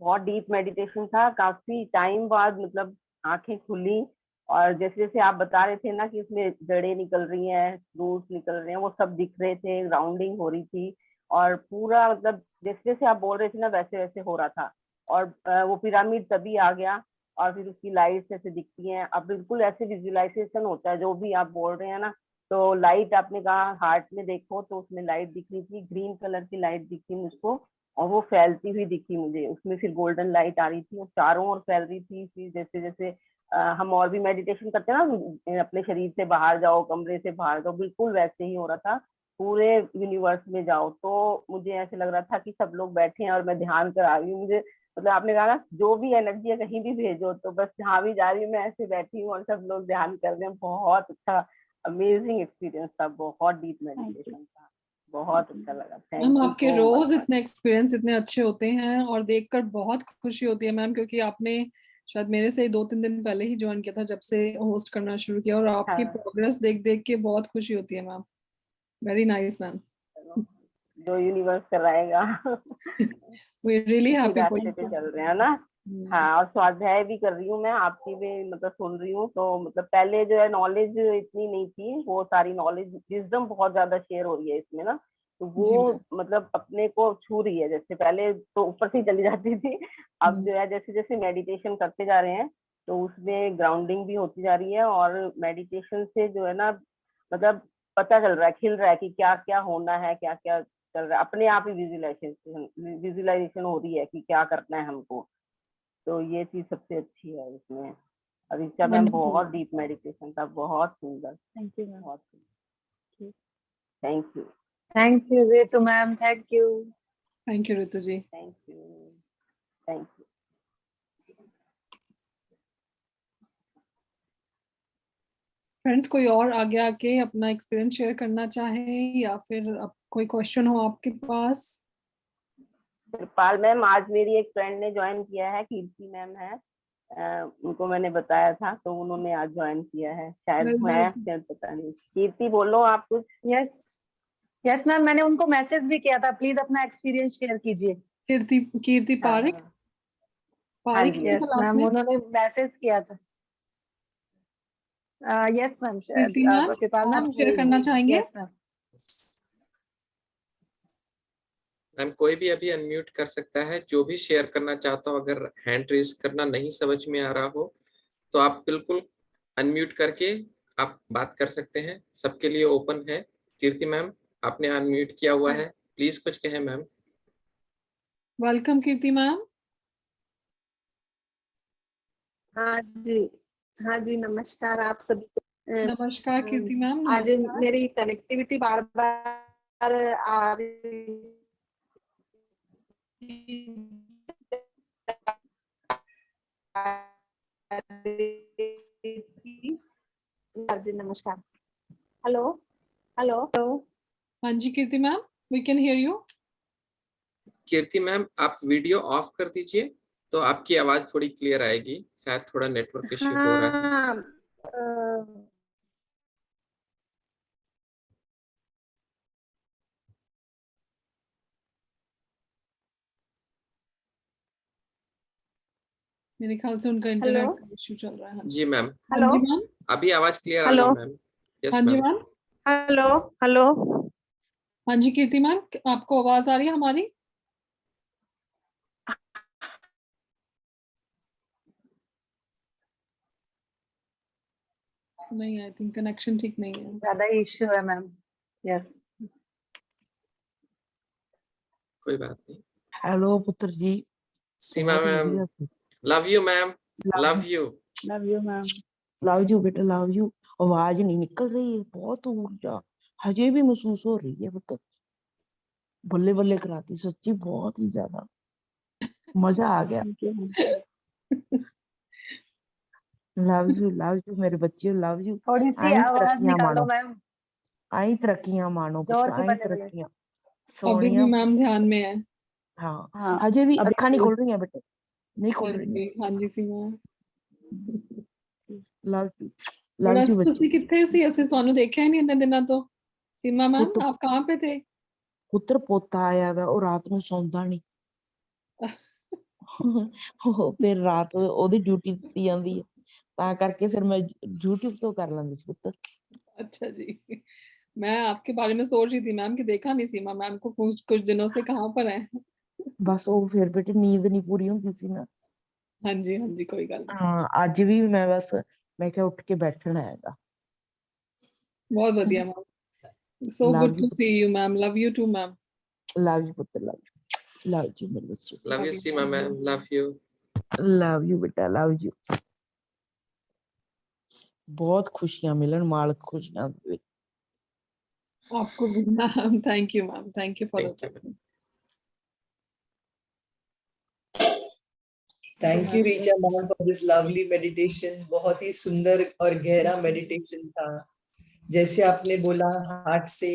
बहुत डीप मेडिटेशन था, काफी टाइम बाद मतलब आंखें खुली, और जैसे जैसे आप बता रहे थे ना कि इसमें जड़ें निकल रही हैं, रूट्स निकल रहे हैं, वो सब दिख रहे थे, ग्राउंडिंग हो रही थी, और पूरा मतलब जैसे जैसे आप बोल रहे थे ना वैसे वैसे हो रहा था। और वो पिरामिड तभी आ गया, और फिर उसकी लाइट्स ऐसे दिखती हैं, अब बिल्कुल ऐसे विजुअलाइजेशन होता है जो भी आप बोल रहे हैं ना। तो लाइट आपने कहा हार्ट में देखो, तो उसमें लाइट दिख रही थी, ग्रीन कलर की लाइट दिखी मुझको, और वो फैलती हुई दिखी मुझे, उसमें फिर गोल्डन लाइट आ रही थी, वो चारों ओर फैल रही थी। फिर जैसे जैसे हम और भी मेडिटेशन करते हैं ना, अपने शरीर से बाहर जाओ, कमरे से बाहर जाओ, बिल्कुल वैसे ही हो रहा था, पूरे यूनिवर्स में जाओ। तो मुझे ऐसे लग रहा था कि सब लोग बैठे हैं और मैं ध्यान करा रही हूँ। मुझे मतलब आपने कहा ना जो भी एनर्जी है कहीं भी भेजो, तो बस जहाँ भी जा रही हूँ मैं ऐसे बैठी हूँ और सब लोग ध्यान कर रहे हैं। बहुत अच्छा अमेजिंग एक्सपीरियंस था, बहुत डीप मेडिटेशन था, बहुत अच्छा लगा। मैम थैंक यू आपके सो मच। रोज इतने एक्सपीरियंस इतने अच्छे होते हैं और देखकर बहुत खुशी होती है मैम, क्योंकि आपने शायद मेरे से 2-3 दिन पहले ही ज्वाइन किया था जब से होस्ट करना शुरू किया, और आपकी हाँ, प्रोग्रेस देख देख के बहुत खुशी होती है मैम। Very nice ma'am. चलो, जो यूनिवर्स कराएगा। वी रियली उसी हैप्पी फॉर रास्ते पे यू। चल रहे हैं ना। हाँ, और स्वाध्याय भी कर रही हूँ मैं, आपकी भी मतलब सुन रही हूँ, तो मतलब पहले जो है नॉलेज इतनी नहीं थी, वो सारी नॉलेज विजडम बहुत ज्यादा शेयर हो रही है इसमें ना, तो जी वो मैम। मतलब अपने को छू रही है। जैसे पहले तो ऊपर से ही चली जाती थी, अब जो है जैसे जैसे मेडिटेशन करते जा रहे हैं तो उसमें ग्राउंडिंग भी होती जा रही है और मेडिटेशन से जो है ना मतलब पता चल रहा है, खिल रहा है कि क्या क्या होना है, क्या क्या चल रहा है, अपने आप ही विजुलाइजेशन हो रही है कि क्या करना है हमको। तो ये चीज सबसे अच्छी है इसमें। अभिषा मैम बहुत डीप मेडिटेशन था, बहुत सुंदर। Thank you ma'am. बहुत thank you. Thank you Ritu ma'am, thank you. Thank you Ritu ji. Thank you. Thank you. Friends, कोई और आगे आके अपना एक्सपीरियंस शेयर करना चाहे या फिर अब कोई क्वेश्चन हो आपके पास? कृपाल मैम, आज मेरी एक फ्रेंड ने ज्वाइन किया है, कीर्ति मैम है, उनको मैंने बताया था तो उन्होंने आज ज्वाइन किया है, शायद मैं पता नहीं। कीर्ति बोलो आप कुछ। यस यस मैम, मैंने उनको मैसेज भी किया था, प्लीज अपना एक्सपीरियंस शेयर कीजिए। कीर्ति पारिक। पारिक जी, यस मैम, उन्होंने मैसेज किया था। यस मैम, कीर्ति मैम कृपाल मैम शेयर करना चाहेंगे? Yes ma'am. मैम कोई भी अभी अनम्यूट कर सकता है, जो भी शेयर करना चाहता हो। अगर हैंड रेज करना नहीं समझ में आ रहा हो तो आप बिल्कुल अनम्यूट करके आप बात कर सकते हैं, सबके लिए ओपन है। कीर्ति मैम आपने अनम्यूट किया हुआ है, प्लीज कुछ कहें मैम। वेलकम कीर्ति मैम। हाँ जी, हाँ जी, नमस्कार आप सभी को। नमस्कार कीर्ति मैम। आज मेरी कनेक्टिविटी बार बार आ रही थी। हाँ जी, नमस्कार। Hello hello. हाँ जी Kirti ma'am, we can hear you. Kirti ma'am आप वीडियो ऑफ कर दीजिए तो आपकी आवाज थोड़ी क्लियर आएगी, शायद थोड़ा नेटवर्क इश्यू हो रहा है। हाँ, मेरे ख्याल से उनका हेलो इंटरनेट इश्यू चल रहा है। जी मैम। हाँ हेलो जी मैम। अभी आवाज क्लियर आ हेलो रही है मैम। यस हाँ जी मैम। मैम। Hello hello. हाँ जी कीर्ति मैम, आपको आवाज आ रही है हमारी? नहीं, आई थिंक कनेक्शन ठीक नहीं है। ज्यादा इश्यू है मैम। यस। कोई बात नहीं। हेलो पुत्र जी। Seema ma'am, love you ma'am, love you. Love you ma'am. Love you बेटा, लव यू। आवाज नहीं निकल रही है, बहुत ऊर्जा हजे भी महसूस हो रही है पुत्र। बल्ले बल्ले कराती, सच्ची बहुत ही ज्यादा मजा आ गया। लव यू मेरे बच्चे, लव यू। थोड़ी सी आई आवाज तरक्कियां निकालो मानो, मैम, आई तरक्कियां मानो जोर पुत्र, की आई बने हुए। तरक्कियां। अभी भी सोनिया मैम ध्यान में है। हाँ, हाँ हजे भी अभी अखा नहीं खुल रही है बेटे, नहीं खुल हाँ रही जी, है। हाँ जी सीमा। लव यू बस बच्चे। ਤੁਸੀਂ ਕਿੱਥੇ ਸੀ? ਅਸੀਂ ਤੁਹਾਨੂੰ ਦੇਖਿਆ ਹੀ ਨਹੀਂ ਇੰਨੇ ਦਿਨਾਂ ਤੋਂ। सीमा मैम पुत्र आप कहाँ पे थे? पुत्र पोता आया वा, ਉਹ ਰਾਤ ਨੂੰ ਸੌਂਦਾ ਨਹੀਂ। ਫਿਰ ਰਾਤ ਉਹਦੀ ਡਿਊਟੀ ਦਿੱਤੀ ਜਾਂਦੀ ਹੈ, ਤਾਂ ਕਰਕੇ ਫਿਰ मैं YouTube ਤੋਂ ਕਰ ਲੈਂਦੀ ਸੀ ਪੁੱਤ। अच्छा जी, मैं आपके बारे में सोच रही थी मैम कि देखा नहीं सीमा मैम को कुछ कुछ दिनों से, कहाँ पर है? ਬਸ ਉਹ ਫਿਰ बेटे नींद नहीं पूरी ਹੁੰਦੀ ਸੀ ना। हाँ जी कोई गल नहीं। हाँ ਅੱਜ भी मैं बस मैं क्या उठ के बैठना हैगा। बहुत बढ़िया ma'am, so love good you to see you ma'am, love you too ma'am. Love you पुत्र, लव यू मेरे बच्चे, love you Seema ma'am, love you. Love you बेटा, लव यू। बहुत खुशियां मिलन, मालिक खुशियां देवे। आपको भी ma'am, thank you ma'am, thank you for thank you. The thank you Richa ma'am for this lovely meditation. बहुत ही सुंदर और गहरा मेडिटेशन था। जैसे आपने बोला हार्ट से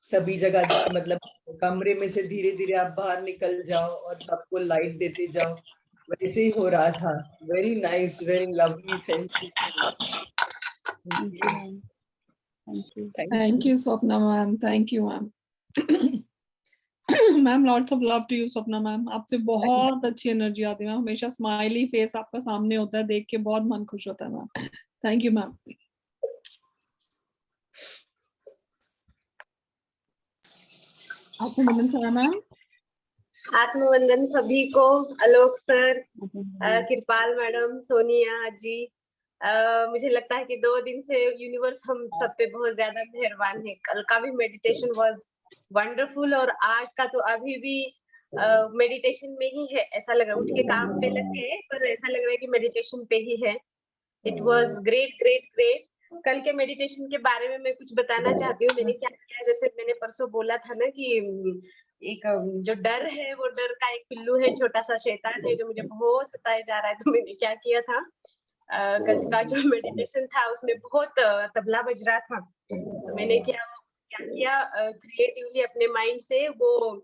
सभी जगह, मतलब कमरे में से धीरे धीरे आप बाहर निकल जाओ और सबको लाइट देते जाओ, वैसे ही हो रहा था। Very nice, very lovely sense. Thank you Swapna ma'am, thank you ma'am. Ma'am lots of love to you Swapna ma'am, आपसे बहुत अच्छी एनर्जी आती है मैम, हमेशा स्माइली फेस आपका सामने होता है, देख के बहुत मन खुश होता है मैम। Thank you ma'am. आपको मिलना चाहिए मैम। आत्मवंदन सभी को, आलोक सर, कृपाल मैडम, सोनिया जी। मुझे लगता है कि 2 दिन से यूनिवर्स हम सब पे बहुत ज्यादा मेहरबान है। कल का भी मेडिटेशन वाज वंडरफुल और आज का तो अभी भी मेडिटेशन में ही है। ऐसा लग रहा है, उठ के काम पे लगे हैं पर ऐसा लग रहा है कि मेडिटेशन पे ही है। It was great great great. कल के मेडिटेशन के बारे में मैं कुछ बताना चाहती हूँ। मैंने क्या किया, जैसे मैंने परसों बोला था ना कि एक जो डर है, वो डर का एक पिल्लू है, छोटा सा शैतान है जो मुझे बहुत सताए जा रहा है। तो मैंने क्या किया था, कल का जो मेडिटेशन था उसमें बहुत तबला बज रहा था। तो मैंने क्या किया, क्रिएटिवली अपने माइंड से वो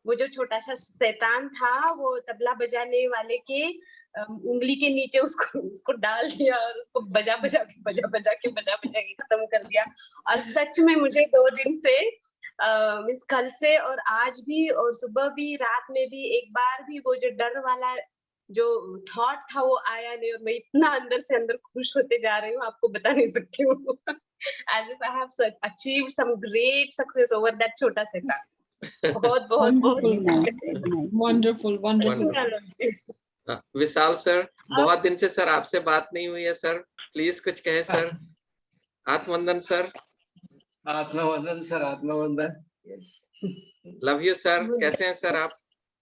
जो छोटा सा शैतान था वो तबला बजाने वाले के उंगली के नीचे उसको डाल दिया और उसको बजा बजा के खत्म कर दिया। और सच में मुझे 2 दिन से मिस कल से और आज भी और सुबह भी रात में भी एक बार भी वो जो डर वाला जो थॉट था वो आया नहीं और मैं इतना अंदर से अंदर खुश होते जा रही हूँ, आपको बता नहीं सकती हूँ। As if I have achieved some great success over that छोटा शैतान। बहुत बहुत बहुत वंडरफुल विशाल सर, बहुत दिन से सर आपसे बात नहीं हुई है सर, प्लीज कुछ कहें सर। आत्मवंदन सर। आत्मवंदन सर, आत्मवंदन। लव यू सर, कैसे हैं सर आप?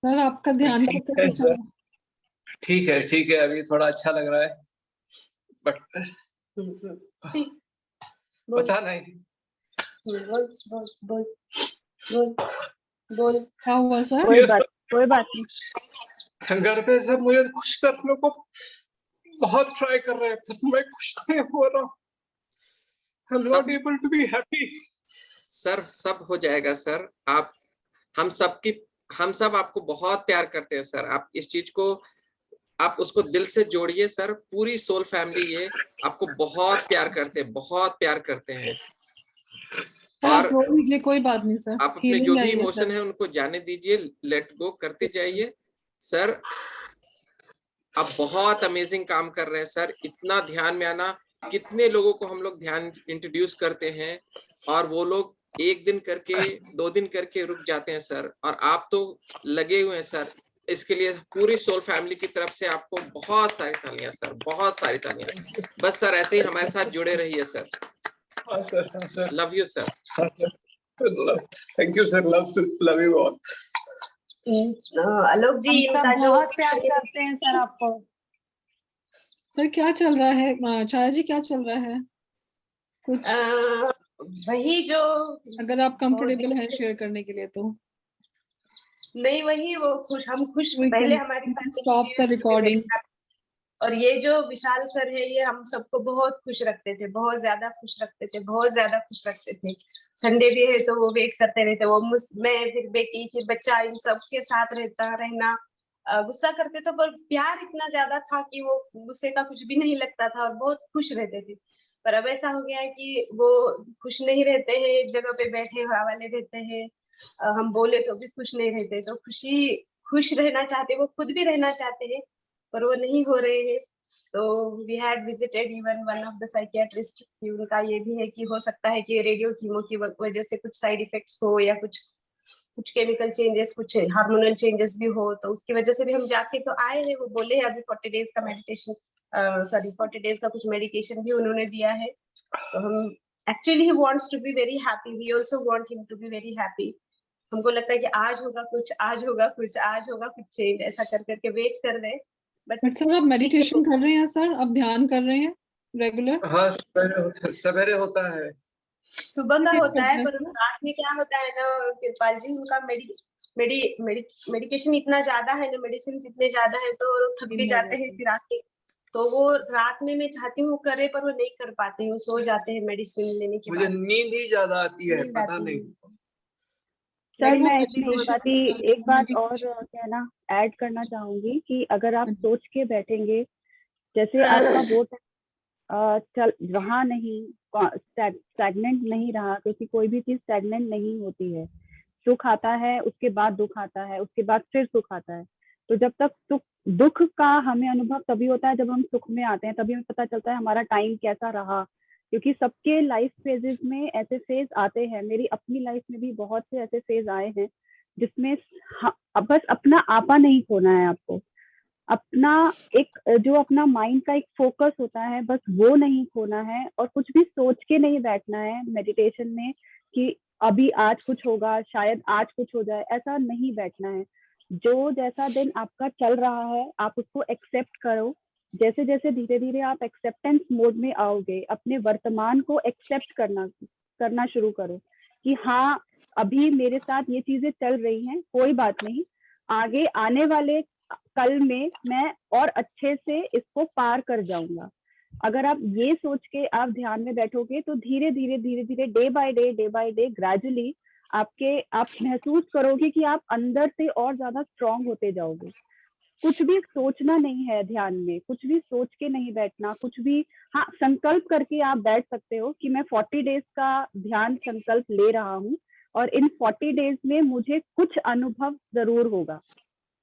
सर आपका ध्यान ठीक है, अभी थोड़ा अच्छा लग रहा है बट पता नहीं। बोल क्या हुआ सर? कोई बात नहीं। घर पे सब मुझे खुश करने को बहुत ट्राई कर रहे हैं, मैं खुश नहीं हो रहा। I'm not able to be happy. Sir सब हो जाएगा सर। हम सब आपको बहुत प्यार करते हैं सर। आप इस चीज को आप उसको दिल से जोड़िए सर। पूरी सोल फैमिली ये आपको बहुत प्यार करते हैं और कोई बात नहीं सर। आप अपने जो भी इमोशन है उनको जाने दीजिए, लेट गो करते जाइए सर। आप बहुत अमेजिंग काम कर रहे हैं सर। इतना ध्यान में आना, कितने लोगों को हम लोग ध्यान इंट्रोड्यूस करते हैं और वो लोग 1 दिन करके 2 दिन करके रुक जाते हैं सर, और आप तो लगे हुए हैं सर। इसके लिए पूरी सोल फैमिली की तरफ से आपको बहुत सारी तालियां सर, बहुत सारी तालियां। बस सर ऐसे ही हमारे साथ जुड़े रहिए sir. Love you sir. Thank you sir, love you all. Alok ji इनका जो बहुत प्यार करते हैं सर आपको। सर क्या चल रहा है छाया जी, क्या चल रहा है कुछ? वही जो अगर आप कंफर्टेबल हैं शेयर करने के लिए तो। नहीं, वही वो हम खुश पहले हमारी स्टॉप द रिकॉर्डिंग। और ये जो विशाल सर है ये हम सबको बहुत खुश रखते थे, बहुत ज्यादा खुश रखते थे। संडे भी है तो वो वेट करते रहते, वो मैं फिर बेटी फिर बच्चा इन सब के साथ रहना। गुस्सा करते थे पर प्यार इतना ज्यादा था कि वो गुस्से का कुछ भी नहीं लगता था और बहुत खुश रहते थे। पर अब ऐसा हो गया है कि वो खुश नहीं रहते हैं, एक जगह पे बैठे हवा वाले रहते हैं। हम बोले तो भी खुश नहीं रहते, तो खुश रहना चाहते, वो खुद भी रहना चाहते हैं पर वो नहीं हो रहे हैं। तो we had visited even one of the psychiatrist. उनका ये भी है कि हो सकता है कि रेडियो कीमो की वजह से कुछ साइड इफेक्ट्स हो या कुछ केमिकल चेंजेस, कुछ हार्मोनल चेंजेस भी हो, तो उसकी वजह से भी हम जाके तो आए हैं। वो बोले हैं अभी 40 डेज का मेडिटेशन 40 डेज का कुछ मेडिकेशन भी उन्होंने दिया है। तो हम एक्चुअली ही wants to be very happy, we also want him to be very happy. हमको लगता है कि आज होगा कुछ चेंज, ऐसा कर करके वेट कर रहे हैं। बट सर आप मेडिटेशन कर रहे हैं सर? आप ध्यान कर रहे हैं रेगुलर? हाँ, सवेरे होता है, सुबह का होता है, पर रात में क्या होता है ना कृपाल जी, उनका मेडिकेशन इतना ज्यादा है ना, मेडिसिन इतने ज्यादा है तो थक भी जाते हैं फिर आके। तो वो रात में मैं चाहती हूँ करे पर वो नहीं कर पाते हैं, सो जाते हैं मेडिसिन लेने के बाद। मुझे नींद ही ज्यादा आती है, पता नहीं। सर मैं एक बात और कहना ऐड करना चाहूंगी कि अगर आप सोच के बैठेंगे, जैसे आपका वो चल रहा नहीं, स्टैग्नेंट नहीं रहा, क्योंकि कोई भी चीज स्टैग्नेंट नहीं होती है। सुख आता है, उसके बाद दुख आता है, उसके बाद फिर सुख आता है। तो जब तक दुख का हमें अनुभव तभी होता है जब हम सुख में आते हैं, तभी हमें पता चलता है हमारा टाइम कैसा रहा। क्योंकि सबके लाइफ फेजेस में ऐसे फेज आते हैं, मेरी अपनी लाइफ में भी बहुत से ऐसे फेज आए हैं जिसमें बस अपना आपा नहीं खोना है आपको, अपना एक जो अपना माइंड का एक फोकस होता है बस वो नहीं खोना है, और कुछ भी सोच के नहीं बैठना है मेडिटेशन में कि अभी आज कुछ होगा, शायद आज कुछ हो जाए, ऐसा नहीं बैठना है। जो जैसा दिन आपका चल रहा है आप उसको एक्सेप्ट करो। जैसे जैसे धीरे धीरे आप एक्सेप्टेंस मोड में आओगे, अपने वर्तमान को एक्सेप्ट करना शुरू करो कि हाँ अभी मेरे साथ ये चीजें चल रही हैं, कोई बात नहीं, आगे आने वाले कल में मैं और अच्छे से इसको पार कर जाऊंगा। अगर आप ये सोच के आप ध्यान में बैठोगे तो धीरे धीरे डे बाय डे ग्रेजुअली आप महसूस करोगे कि आप अंदर से और ज्यादा स्ट्रांग होते जाओगे। कुछ भी सोचना नहीं है ध्यान में, कुछ भी सोच के नहीं बैठना, कुछ भी, हाँ संकल्प करके आप बैठ सकते हो कि मैं 40 डेज का ध्यान संकल्प ले रहा हूँ और इन 40 डेज में मुझे कुछ अनुभव जरूर होगा।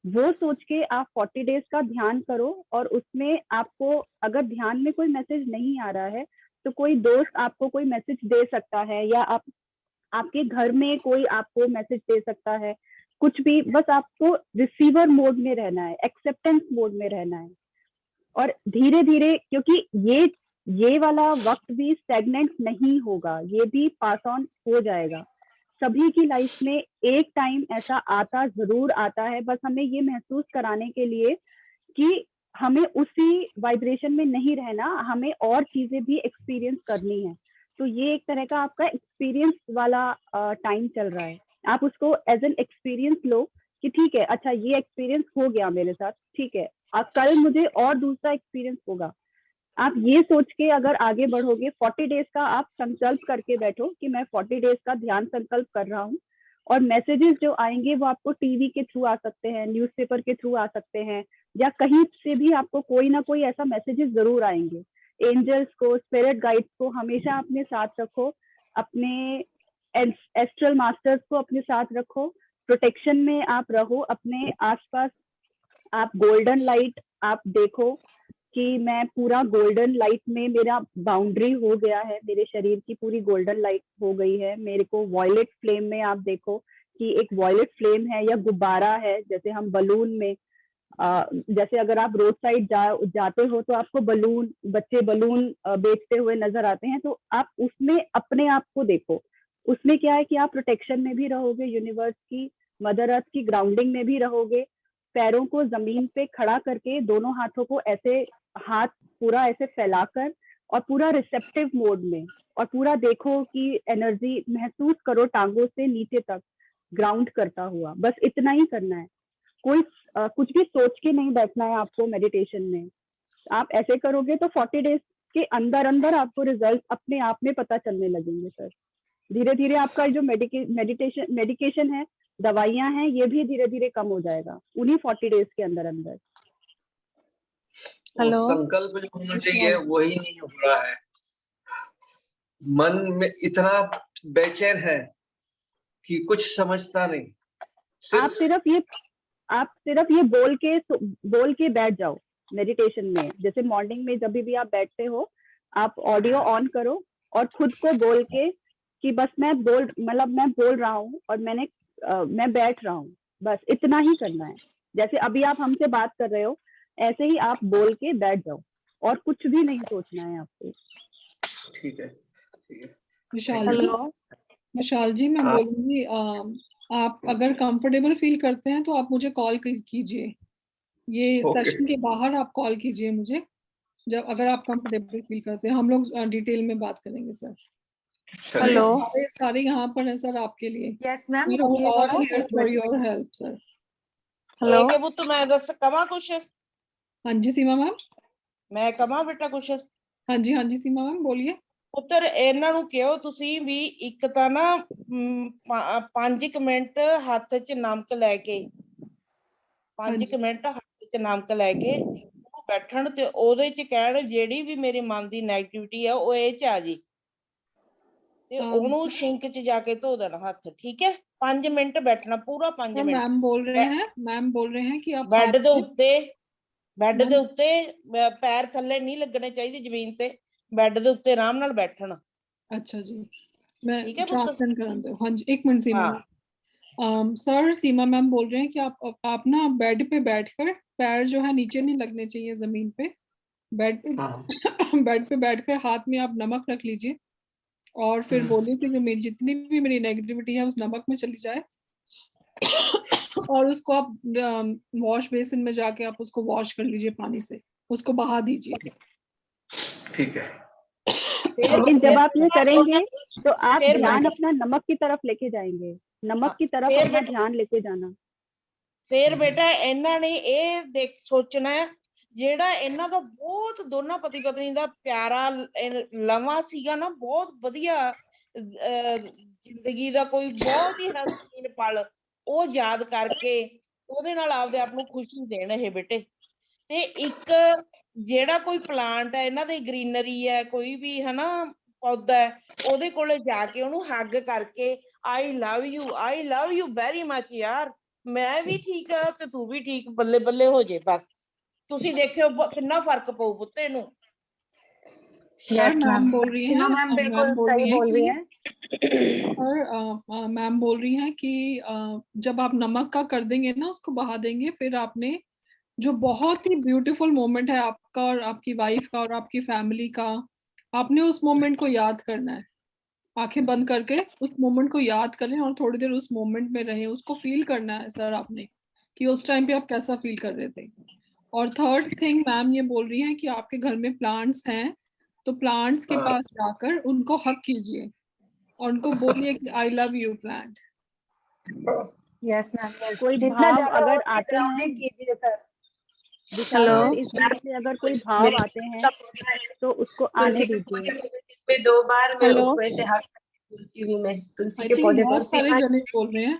वो सोच के आप 40 डेज का ध्यान करो, और उसमें आपको अगर ध्यान में कोई मैसेज नहीं आ रहा है तो कोई दोस्त आपको कोई मैसेज दे सकता है, या आपके घर में कोई आपको मैसेज दे सकता है, कुछ भी, बस आपको रिसीवर मोड में रहना है, एक्सेप्टेंस मोड में रहना है। और धीरे धीरे, क्योंकि ये वाला वक्त भी स्टेगनेंट नहीं होगा, ये भी पास ऑन हो जाएगा। सभी की लाइफ में एक टाइम ऐसा आता जरूर आता है, बस हमें ये महसूस कराने के लिए कि हमें उसी वाइब्रेशन में नहीं रहना, हमें और चीजें भी एक्सपीरियंस करनी है। तो ये एक तरह का आपका एक्सपीरियंस वाला टाइम चल रहा है, आप उसको एज एन एक्सपीरियंस लो कि ठीक है, अच्छा ये एक्सपीरियंस हो गया मेरे साथ, ठीक है, कल मुझे और दूसरा एक्सपीरियंस होगा। आप ये सोच के अगर आगे बढ़ोगे, 40 डेज का आप संकल्प करके बैठो कि मैं 40 डेज का ध्यान संकल्प कर रहा हूँ, और मैसेजेस जो आएंगे वो आपको टीवी के थ्रू आ सकते हैं, न्यूज़पेपर के थ्रू आ सकते हैं, या कहीं से भी आपको कोई ना कोई ऐसा मैसेजेस जरूर आएंगे। एंजल्स को, स्पिरिट गाइड्स को हमेशा अपने साथ रखो, अपने एस्ट्रल मास्टर्स को अपने साथ रखो, प्रोटेक्शन में आप रहो, अपने आसपास आप गोल्डन लाइट आप देखो कि मैं पूरा गोल्डन लाइट में, मेरा बाउंड्री हो गया है, मेरे शरीर की पूरी गोल्डन लाइट हो गई है। मेरे को वॉयलेट फ्लेम में आप देखो कि एक वॉयलेट फ्लेम है या गुब्बारा है, जैसे हम बलून में जैसे अगर आप रोड साइड जाते हो तो आपको बच्चे बलून बेचते हुए नजर आते हैं, तो आप उसमें अपने आप को देखो। उसमें क्या है कि आप प्रोटेक्शन में भी रहोगे, यूनिवर्स की, मदर अर्थ की ग्राउंडिंग में भी रहोगे। पैरों को जमीन पे खड़ा करके, दोनों हाथों को ऐसे, हाथ पूरा ऐसे फैलाकर, और पूरा रिसेप्टिव मोड में, और पूरा देखो कि एनर्जी महसूस करो टांगों से नीचे तक ग्राउंड करता हुआ। बस इतना ही करना है, कोई कुछ भी सोच के नहीं बैठना है आपको मेडिटेशन में। आप ऐसे करोगे तो 40 डेज के अंदर अंदर आपको रिजल्ट अपने आप में पता चलने लगेंगे सर। धीरे धीरे आपका जो मेडिकेशन है, दवाइयां हैं, ये भी धीरे धीरे कम हो जाएगा उन्हीं 40 डेज के अंदर अंदर। हेलो, संकल्प जो होना चाहिए वही नहीं हो रहा है, मन में इतना बेचैन है कि कुछ समझता नहीं। आप सिर्फ ये बोल के बैठ जाओ मेडिटेशन में। जैसे मॉर्निंग में जब भी आप बैठते हो, आप ऑडियो ऑन करो और खुद को बोल के कि बस मैं बोल रहा हूँ और मैं बैठ रहा हूँ, बस इतना ही करना है। जैसे अभी आप हमसे बात कर रहे हो, ऐसे ही आप बोल के बैठ जाओ, और कुछ भी नहीं सोचना है आपको। ठीक है। विशाल जी मैं बोलूंगी, आप अगर कंफर्टेबल फील करते हैं तो आप मुझे कॉल कीजिए, ये सेशन के बाहर आप कॉल कीजिए मुझे, जब अगर आप कंफर्टेबल फील करते हैं। हम लोग डिटेल में बात करेंगे सर। हेलो, सारे यहाँ पर है सर आपके लिए। Yes ma'am, for your help sir. Hello, के पुत्त मैं दस कमा कुछ। हाँ जी सीमा मैम। मैं कमा बेटा कुछ। हाँ जी सीमा मैम बोलिए। ਪੁੱਤਰ ਇਹਨਾਂ ਨੂੰ ਕਿਹੋ ਤੁਸੀਂ ਵੀ ਇੱਕ ਤਾਂ ਨਾ 5 ਮਿੰਟ ਹੱਥ 'ਚ ਨਮਕ ਲੈ ਕੇ 5 ਮਿੰਟ ਹੱਥ 'ਚ ਨਮਕ ਲੈ ਕੇ ਬੈਠਣ ਤੇ ਉਹਦੇ 'ਚ ਕਹਿਣ ਜਿਹੜੀ ਵੀ ਮੇਰੇ ਮਨ ਦੀ ਨੈਗੇਟਿਵਿਟੀ ਆ ਉਹ ਇਹ 'ਚ ਆ ਜੀ ਤੇ ਉਹਨੂੰ ਸਿੰਕ 'ਚ ਜਾ ਕੇ ਧੋ ਦੇਣਾ ਹੱਥ। ਠੀਕ ਹੈ, 5 ਮਿੰਟ बैठना पूरा 5 मिनट। मैम बोल रहे हैं कि आप ਬੈੱਡ ਦੇ ਉੱਤੇ ਪੈਰ ਥੱਲੇ ਨਹੀਂ ਲੱਗਣੇ ਚਾਹੀਦੇ ਜ਼ਮੀਨ ਤੇ, ਬੈੱਡ ਦੇ ਉੱਤੇ ਆਰਾਮ ਨਾਲ ਬੈਠਣ। अच्छा जी, मैं ट्रांसलेट कर दो। हाँ जी, एक मिनट सीमा। सर सीमा मैम बोल रहे हैं कि आप ना बेड पे बैठकर, पैर जो है नीचे नहीं लगने चाहिए जमीन पे, बेड पे बेड पे बैठकर हाथ में आप नमक रख लीजिए और फिर बोलिए कि जो मेरी जितनी भी मेरी नेगेटिविटी है उस नमक में चली जाए और उसको आप वॉश बेसिन में जाके आप उसको वॉश कर लीजिए पानी से, उसको बहा दीजिए। ठीक है। लेकिन जब आप ये करेंगे तो आप ध्यान अपना नमक की तरफ लेके जाएंगे, नमक की तरफ अपना ध्यान लेके जाना। फिर बेटा ਇਹਨਾਂ ਨੇ ਇਹ ਦੇਖ ਸੋਚਣਾ ਹੈ ਜਿਹੜਾ ਇਹਨਾਂ ਦਾ ਬਹੁਤ ਦੋਨਾਂ ਪਤੀ ਪਤਨੀ ਦਾ ਪਿਆਰਾ ਲਵਾਂ ਸੀਗਾ ਨਾ, ਬਹੁਤ ਵਧੀਆ ਜ਼ਿੰਦਗੀ ਦਾ ਕੋਈ ਬਹੁਤ ਹੀ ਹਸੀਨ ਪਲ, ਉਹ ਯਾਦ ਕਰਕੇ ਉਹਦੇ ਨਾਲ ਆਪਦੇ ਆਪ ਨੂੰ ਖੁਸ਼ੀ ਦੇਣ ਇਹ ਬੇਟੇ। ਤੇ ਇੱਕ ਜਿਹੜਾ ਕੋਈ ਪਲਾਂਟ ਹੈ ਇਹਨਾਂ ਦੀ ਗ੍ਰੀਨਰੀ ਹੈ, ਕੋਈ ਵੀ ਹਨਾ ਪੌਦਾ ਹੈ, ਉਹਦੇ ਕੋਲੇ ਜਾ ਕੇ ਉਹਨੂੰ ਹੱਗ ਕਰਕੇ I love you very much ਯਾਰ, ਮੈਂ ਵੀ ਠੀਕ ਆ ਤੇ ਤੂੰ ਵੀ ਠੀਕ, ਬੱਲੇ ਬੱਲੇ ਹੋ ਜੇ ਬਸ। ਤੁਸੀਂ ਦੇਖਿਓ ਕਿੰਨਾ ਫਰਕ ਪਊ ਪੁੱਤੇ ਨੂੰ। मैम बोल रही है, मैम बिल्कुल सही बोल रही है। और मैम बोल रही हैं कि जब आप नमक का कर देंगे ना, उसको बहा देंगे, फिर आपने जो बहुत ही ब्यूटीफुल मोमेंट है आपका और आपकी वाइफ का और आपकी फैमिली का, आपने उस मोमेंट को याद करना है। आंखें बंद करके उस मोमेंट को याद करें और थोड़ी देर उस मोमेंट में रहें, उसको फील करना है सर आपने कि उस टाइम पे आप कैसा फील कर रहे थे। और थर्ड थिंग मैम ये बोल रही हैं कि आपके घर में प्लांट्स हैं तो प्लांट्स के पास जाकर उनको हक कीजिए और उनको बोलिए कि I love you plant. Yes ma'am, कोई भाव अगर आते हैं कीजिए सर। हेलो, इस बात से अगर कोई भाव आते हैं तो उसको आने दीजिए। 2 बार मैं उसको ऐसे हाथ करती हूँ, मैं तुलसी के पौधे बहुत सारे जने बोल रहे हैं।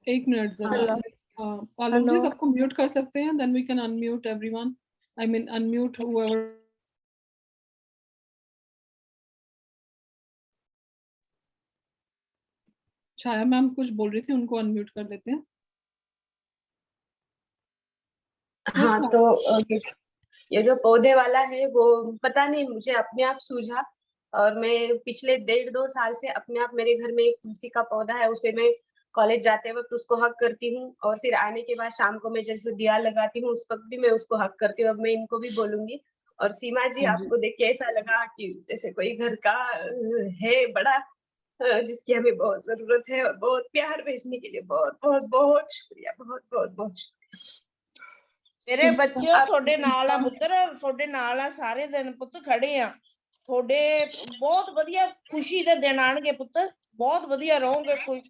एक मिनट जरा, आलोक जी सबको म्यूट कर सकते हैं, then we can unmute everyone, I mean unmute whoever. Chhaya ma'am कुछ बोल रही थी, उनको अनम्यूट कर देते हैं। हाँ तो ये जो पौधे वाला है वो पता नहीं मुझे अपने आप सूझा, और मैं पिछले 1.5-2 साल से अपने आप, मेरे घर में एक तुलसी का पौधा है, उसे मैं कॉलेज जाते वक्त उसको हक करती हूँ, और फिर आने के बाद शाम को मैं जैसे दिया लगाती हूँ उस वक्त भी मैं उसको हक करती हूँ। अब मैं इनको भी बोलूंगी। और सीमा जी, आपको देख के ऐसा लगा कि जैसे कोई घर का है बड़ा जिसकी हमें बहुत जरूरत है, और बहुत प्यार भेजने के लिए बहुत बहुत बहुत शुक्रिया, बहुत बहुत बहुत शुक्रिया। ਮੇਰੇ ਬੱਚਿਓ ਤੁਹਾਡੇ ਨਾਲ ਆ ਪੁੱਤਰ, ਤੁਹਾਡੇ ਨਾਲ ਆ ਸਾਰੇ ਦਿਨ ਪੁੱਤ ਖੜੇ ਆ, ਤੁਹਾਡੇ ਬਹੁਤ ਵਧੀਆ ਖੁਸ਼ੀ ਦੇ ਦਿਨ ਆਣਗੇ ਪੁੱਤ, बहुत बढ़िया रहोगे। कोई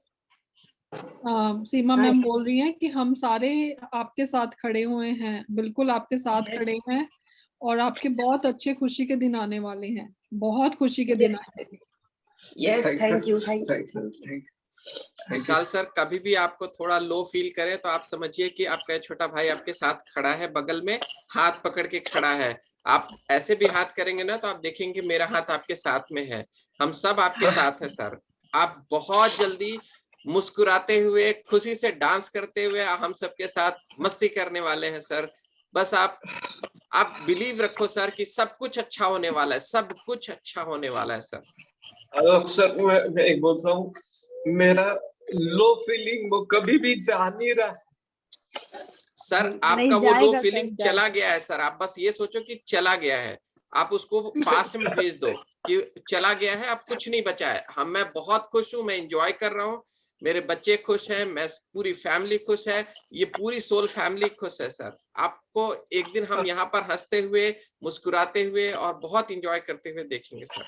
सीमा मैम बोल रही हैं कि हम सारे आपके साथ खड़े हुए हैं, बिल्कुल आपके साथ खड़े हैं, और आपके बहुत अच्छे खुशी के दिन आने वाले हैं, बहुत खुशी के दिन आने वाले। Yes, thank you. Vishal sir, कभी भी आपको थोड़ा लो फील करे तो आप समझिए कि आपका छोटा भाई आपके साथ खड़ा है, बगल में हाथ पकड़ के खड़ा है। आप ऐसे भी हाथ करेंगे ना तो आप देखेंगे मेरा हाथ आपके साथ में है, हम सब आपके साथ है सर। आप बहुत जल्दी मुस्कुराते हुए, खुशी से डांस करते हुए हम सबके साथ मस्ती करने वाले हैं सर। बस आप बिलीव रखो सर कि सब कुछ अच्छा होने वाला है, सब कुछ अच्छा होने वाला है सर। हेलो सर, मैं एक बोल रहा हूँ, मेरा लो फीलिंग वो कभी भी जा नहीं रहा सर। आपका वो लो फीलिंग चला गया है सर, आप बस ये सोचो कि चला गया है, आप उसको पास्ट में भेज दो कि चला गया है, अब कुछ नहीं बचा है। मैं बहुत खुश हूँ, मैं एंजॉय कर रहा हूँ, मेरे बच्चे खुश हैं, मैं पूरी फैमिली खुश है, ये पूरी सोल फैमिली खुश है सर। आपको एक दिन हम यहाँ पर हंसते हुए, मुस्कुराते हुए और बहुत एंजॉय करते हुए देखेंगे सर।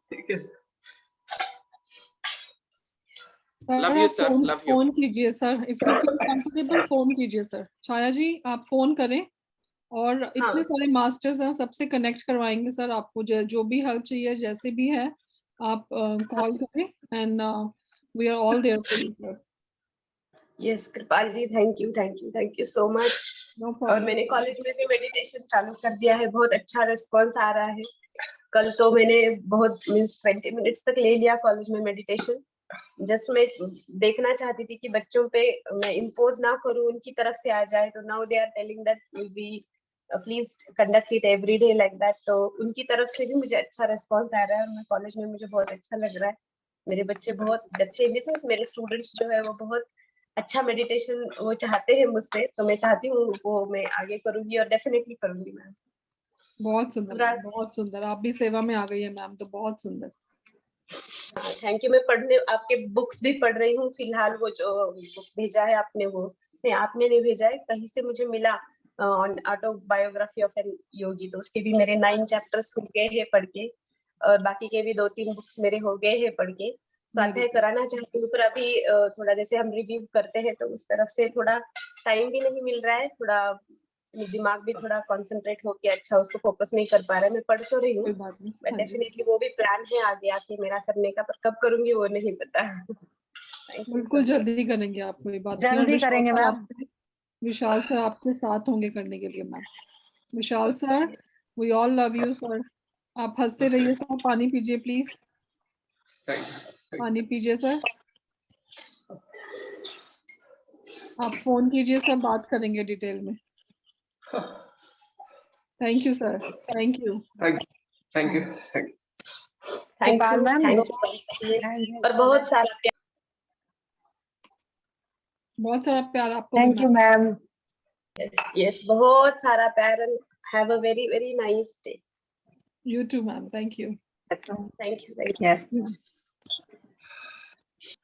ठीक है, love you sir, love you. Phone कीजिए sir, if you feel comfortable phone कीजिए सर। छाया जी आप फोन करें, और इतने सारे मास्टर्स हैं, सबसे कनेक्ट करवाएंगे सर आपको, जो भी हेल्प चाहिए जैसे भी है आप कॉल करें, and we are all there for you sir. Yes Kripal ji, thank you so much. और मैंने कॉलेज में भी मेडिटेशन चालू कर दिया है, बहुत अच्छा रिस्पॉन्स आ रहा है। कल तो मैंने बहुत 20 मिनट्स तक ले लिया कॉलेज में मेडिटेशन। जस्ट मैं देखना चाहती थी कि बच्चों पे मैं इम्पोज ना करूं, उनकी तरफ से आ जाए। तो now they are telling that will be please conduct it every day like that. तो उनकी तरफ से भी मुझे अच्छा रिस्पॉन्स आ रहा है, और मैं कॉलेज में मुझे बहुत अच्छा लग रहा है। मेरे बच्चे बहुत अच्छे, इन द सेंस मेरे स्टूडेंट्स जो है वो बहुत अच्छा मेडिटेशन वो चाहते हैं मुझसे, तो मैं चाहती हूँ वो मैं आगे करूंगी और डेफिनेटली करूंगी मैम। बहुत सुंदर मैम, बहुत सुंदर। आप भी सेवा में आ गई है मैम, तो बहुत सुंदर। Thank you. मैं पढ़ने आपके बुक्स भी पढ़ रही हूँ फिलहाल। वो जो बुक भेजा है आपने, वो नहीं आपने नहीं भेजा है, कहीं से मुझे मिला, ऑन ऑटोबायोग्राफी ऑफ एन योगी, तो उसके भी मेरे 9 चैप्टर्स हो गए हैं पढ़ के, और बाकी के भी 2-3 बुक्स मेरे हो गए हैं पढ़ के। स्वाध्याय कराना चाहती हूँ, पर अभी थोड़ा जैसे हम रिव्यू करते हैं तो उस तरफ से थोड़ा टाइम भी नहीं मिल रहा है, थोड़ा दिमाग भी थोड़ा कंसंट्रेट होके अच्छा उसको फोकस नहीं कर पा रहा है। मैं पढ़ तो रही हूँ, बट डेफिनेटली वो भी प्लान है आगे आके मेरा करने का, पर कब करूंगी वो नहीं पता। बिल्कुल जल्दी करेंगे, आप कोई बात नहीं। और जल्दी करेंगे मैम। विशाल सर आपके साथ होंगे करने के लिए ma'am. Vishal sir, we all love you sir. आप हंसते रहिए सर। पानी पीजिए प्लीज, पानी पीजिए सर। आप फोन कीजिए, सब बात करेंगे डिटेल में। Thank you sir, thank you. Thank you. Thank you और बहुत सारा प्यार, बहुत सारा प्यार आपको। Thank you ma'am. यस बहुत सारा प्यार, and have a very very nice day. You too ma'am, thank you. Thank you. Yes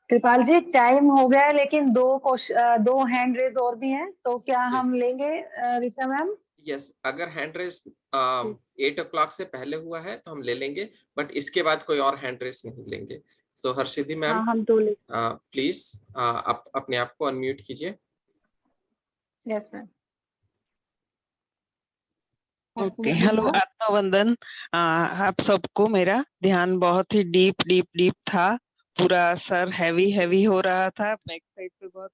Kripal ji, time हो गया है, लेकिन 2 हैंड रेज और भी हैं, तो क्या हम लेंगे ऋचा मैम? यस, अगर हैंड रेस 8 o'clock से पहले हुआ है तो हम ले लेंगे, बट इसके बाद कोई और हैंड रेस नहीं लेंगे। सो हर्षिति मैम, हाँ, हम 2 ले। प्लीज आप अपने आप को अनम्यूट कीजिए। Yes ma'am. ओके, हेलो, आत्मवंदन। आप सबको मेरा ध्यान बहुत ही डीप डीप डीप था। पूरा सर हैवी हो रहा था, बैक साइड पे बहुत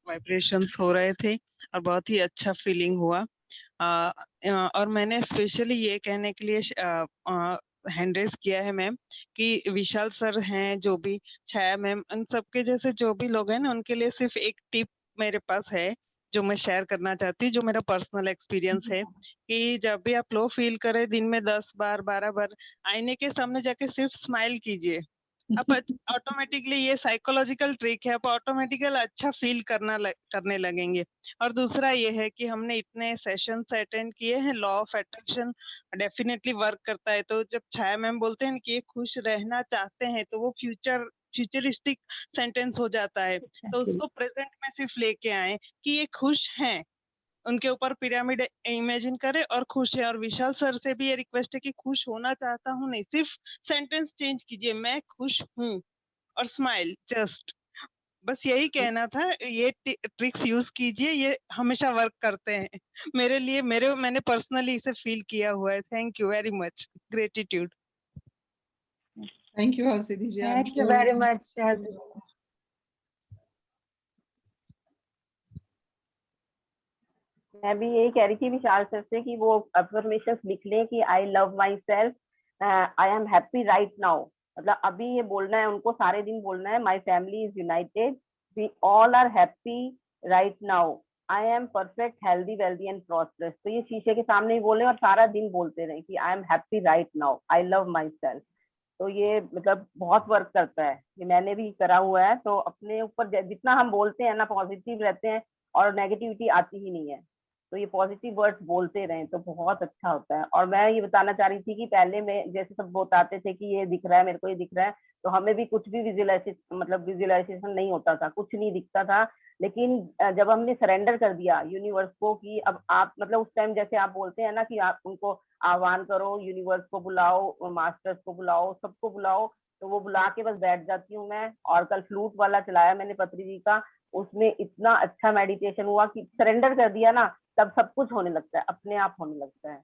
वाइब्रेशंस हो रहे थे और बहुत ही अच्छा फीलिंग हुआ। और मैंने स्पेशली ये कहने के लिए हैंड रेस किया है मैम कि विशाल सर हैं, जो भी छाया मैम, उन सबके जैसे जो भी लोग हैं ना, उनके लिए सिर्फ एक टिप मेरे पास है जो मैं शेयर करना चाहती हूँ, जो मेरा पर्सनल एक्सपीरियंस है कि जब भी आप लो फील करें, दिन में 10 बार 12 बार आईने के सामने जाके सिर्फ स्माइल कीजिए। आप ऑटोमेटिकली, ये साइकोलॉजिकल ट्रिक है, आप ऑटोमेटिकल अच्छा फील करने लगेंगे। और दूसरा ये है कि हमने इतने सेशंस अटेंड किए हैं, law of attraction definitely work करता है। तो जब छाया मैम बोलते हैं कि ये खुश रहना चाहते हैं, तो वो फ्यूचरिस्टिक सेंटेंस हो जाता है। तो उसको प्रेजेंट में सिर्फ लेके आए कि ये खुश हैं, उनके ऊपर पिरामिड इमेजिन करें और खुश है। और विशाल सर से भी ये रिक्वेस्ट है कि खुश होना चाहता हूँ नहीं, सिर्फ सेंटेंस चेंज कीजिए, मैं खुश हूँ, और स्माइल जस्ट। बस यही कहना था। ये ट्रिक्स यूज कीजिए, ये हमेशा वर्क करते हैं मेरे लिए। मैंने पर्सनली इसे फील किया हुआ है। Thank you very much, gratitude. Thank you Harshiti ji. Thank you very much. मैं भी यही कह रही थी विशाल सर से कि वो अफर्मेशंस लिख लें कि I love my self, I am happy right now. मतलब अभी ये बोलना है उनको, सारे दिन बोलना है, my family is united, we all are happy right now, I am perfect healthy wealthy and prosperous. तो ये शीशे के सामने ही बोले और सारा दिन बोलते रहे कि I am happy right now, I love my self. तो ये मतलब बहुत वर्क करता है, ये मैंने भी करा हुआ है। तो अपने ऊपर जितना हम बोलते हैं ना, पॉजिटिव रहते हैं और नेगेटिविटी आती ही नहीं है। तो ये पॉजिटिव वर्ड्स बोलते रहें तो बहुत अच्छा होता है। और मैं ये बताना चाह रही थी कि पहले में जैसे सब बताते थे कि ये दिख रहा है मेरे को, ये दिख रहा है, तो हमें भी कुछ भी विजुअलाइजेशन नहीं होता था, कुछ नहीं दिखता था। लेकिन जब हमने सरेंडर कर दिया यूनिवर्स को कि अब आप, मतलब उस टाइम जैसे आप बोलते हैं ना कि आप उनको आह्वान करो, यूनिवर्स को बुलाओ, मास्टर्स को बुलाओ, सबको बुलाओ, तो वो बुला के बस बैठ जाती हूँ मैं। और कल फ्लूट वाला चलाया मैंने पत्री जी का, उसमें इतना अच्छा मेडिटेशन हुआ कि सरेंडर कर दिया ना, तब सब कुछ होने लगता है, अपने आप होने लगता है।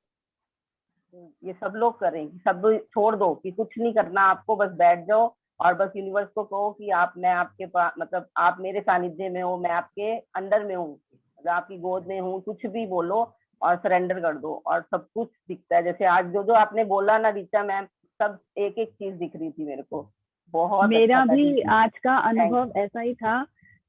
ये सब लोग करें, सब छोड़ दो कि कुछ नहीं करना आपको, बस बैठ जाओ और बस यूनिवर्स को कहो कि आप, मैं आपके पास, मतलब आप मेरे सानिध्य में हो, मैं आपके अंडर में हूँ, मतलब आपकी गोद में हूँ, कुछ भी बोलो और सरेंडर कर दो और सब कुछ दिखता है। जैसे आज जो आपने बोला ना ऋचा मैम, सब एक एक चीज दिख रही थी मेरे को, बहुत मेरा अच्छा भी आज का अनुभव ऐसा ही था,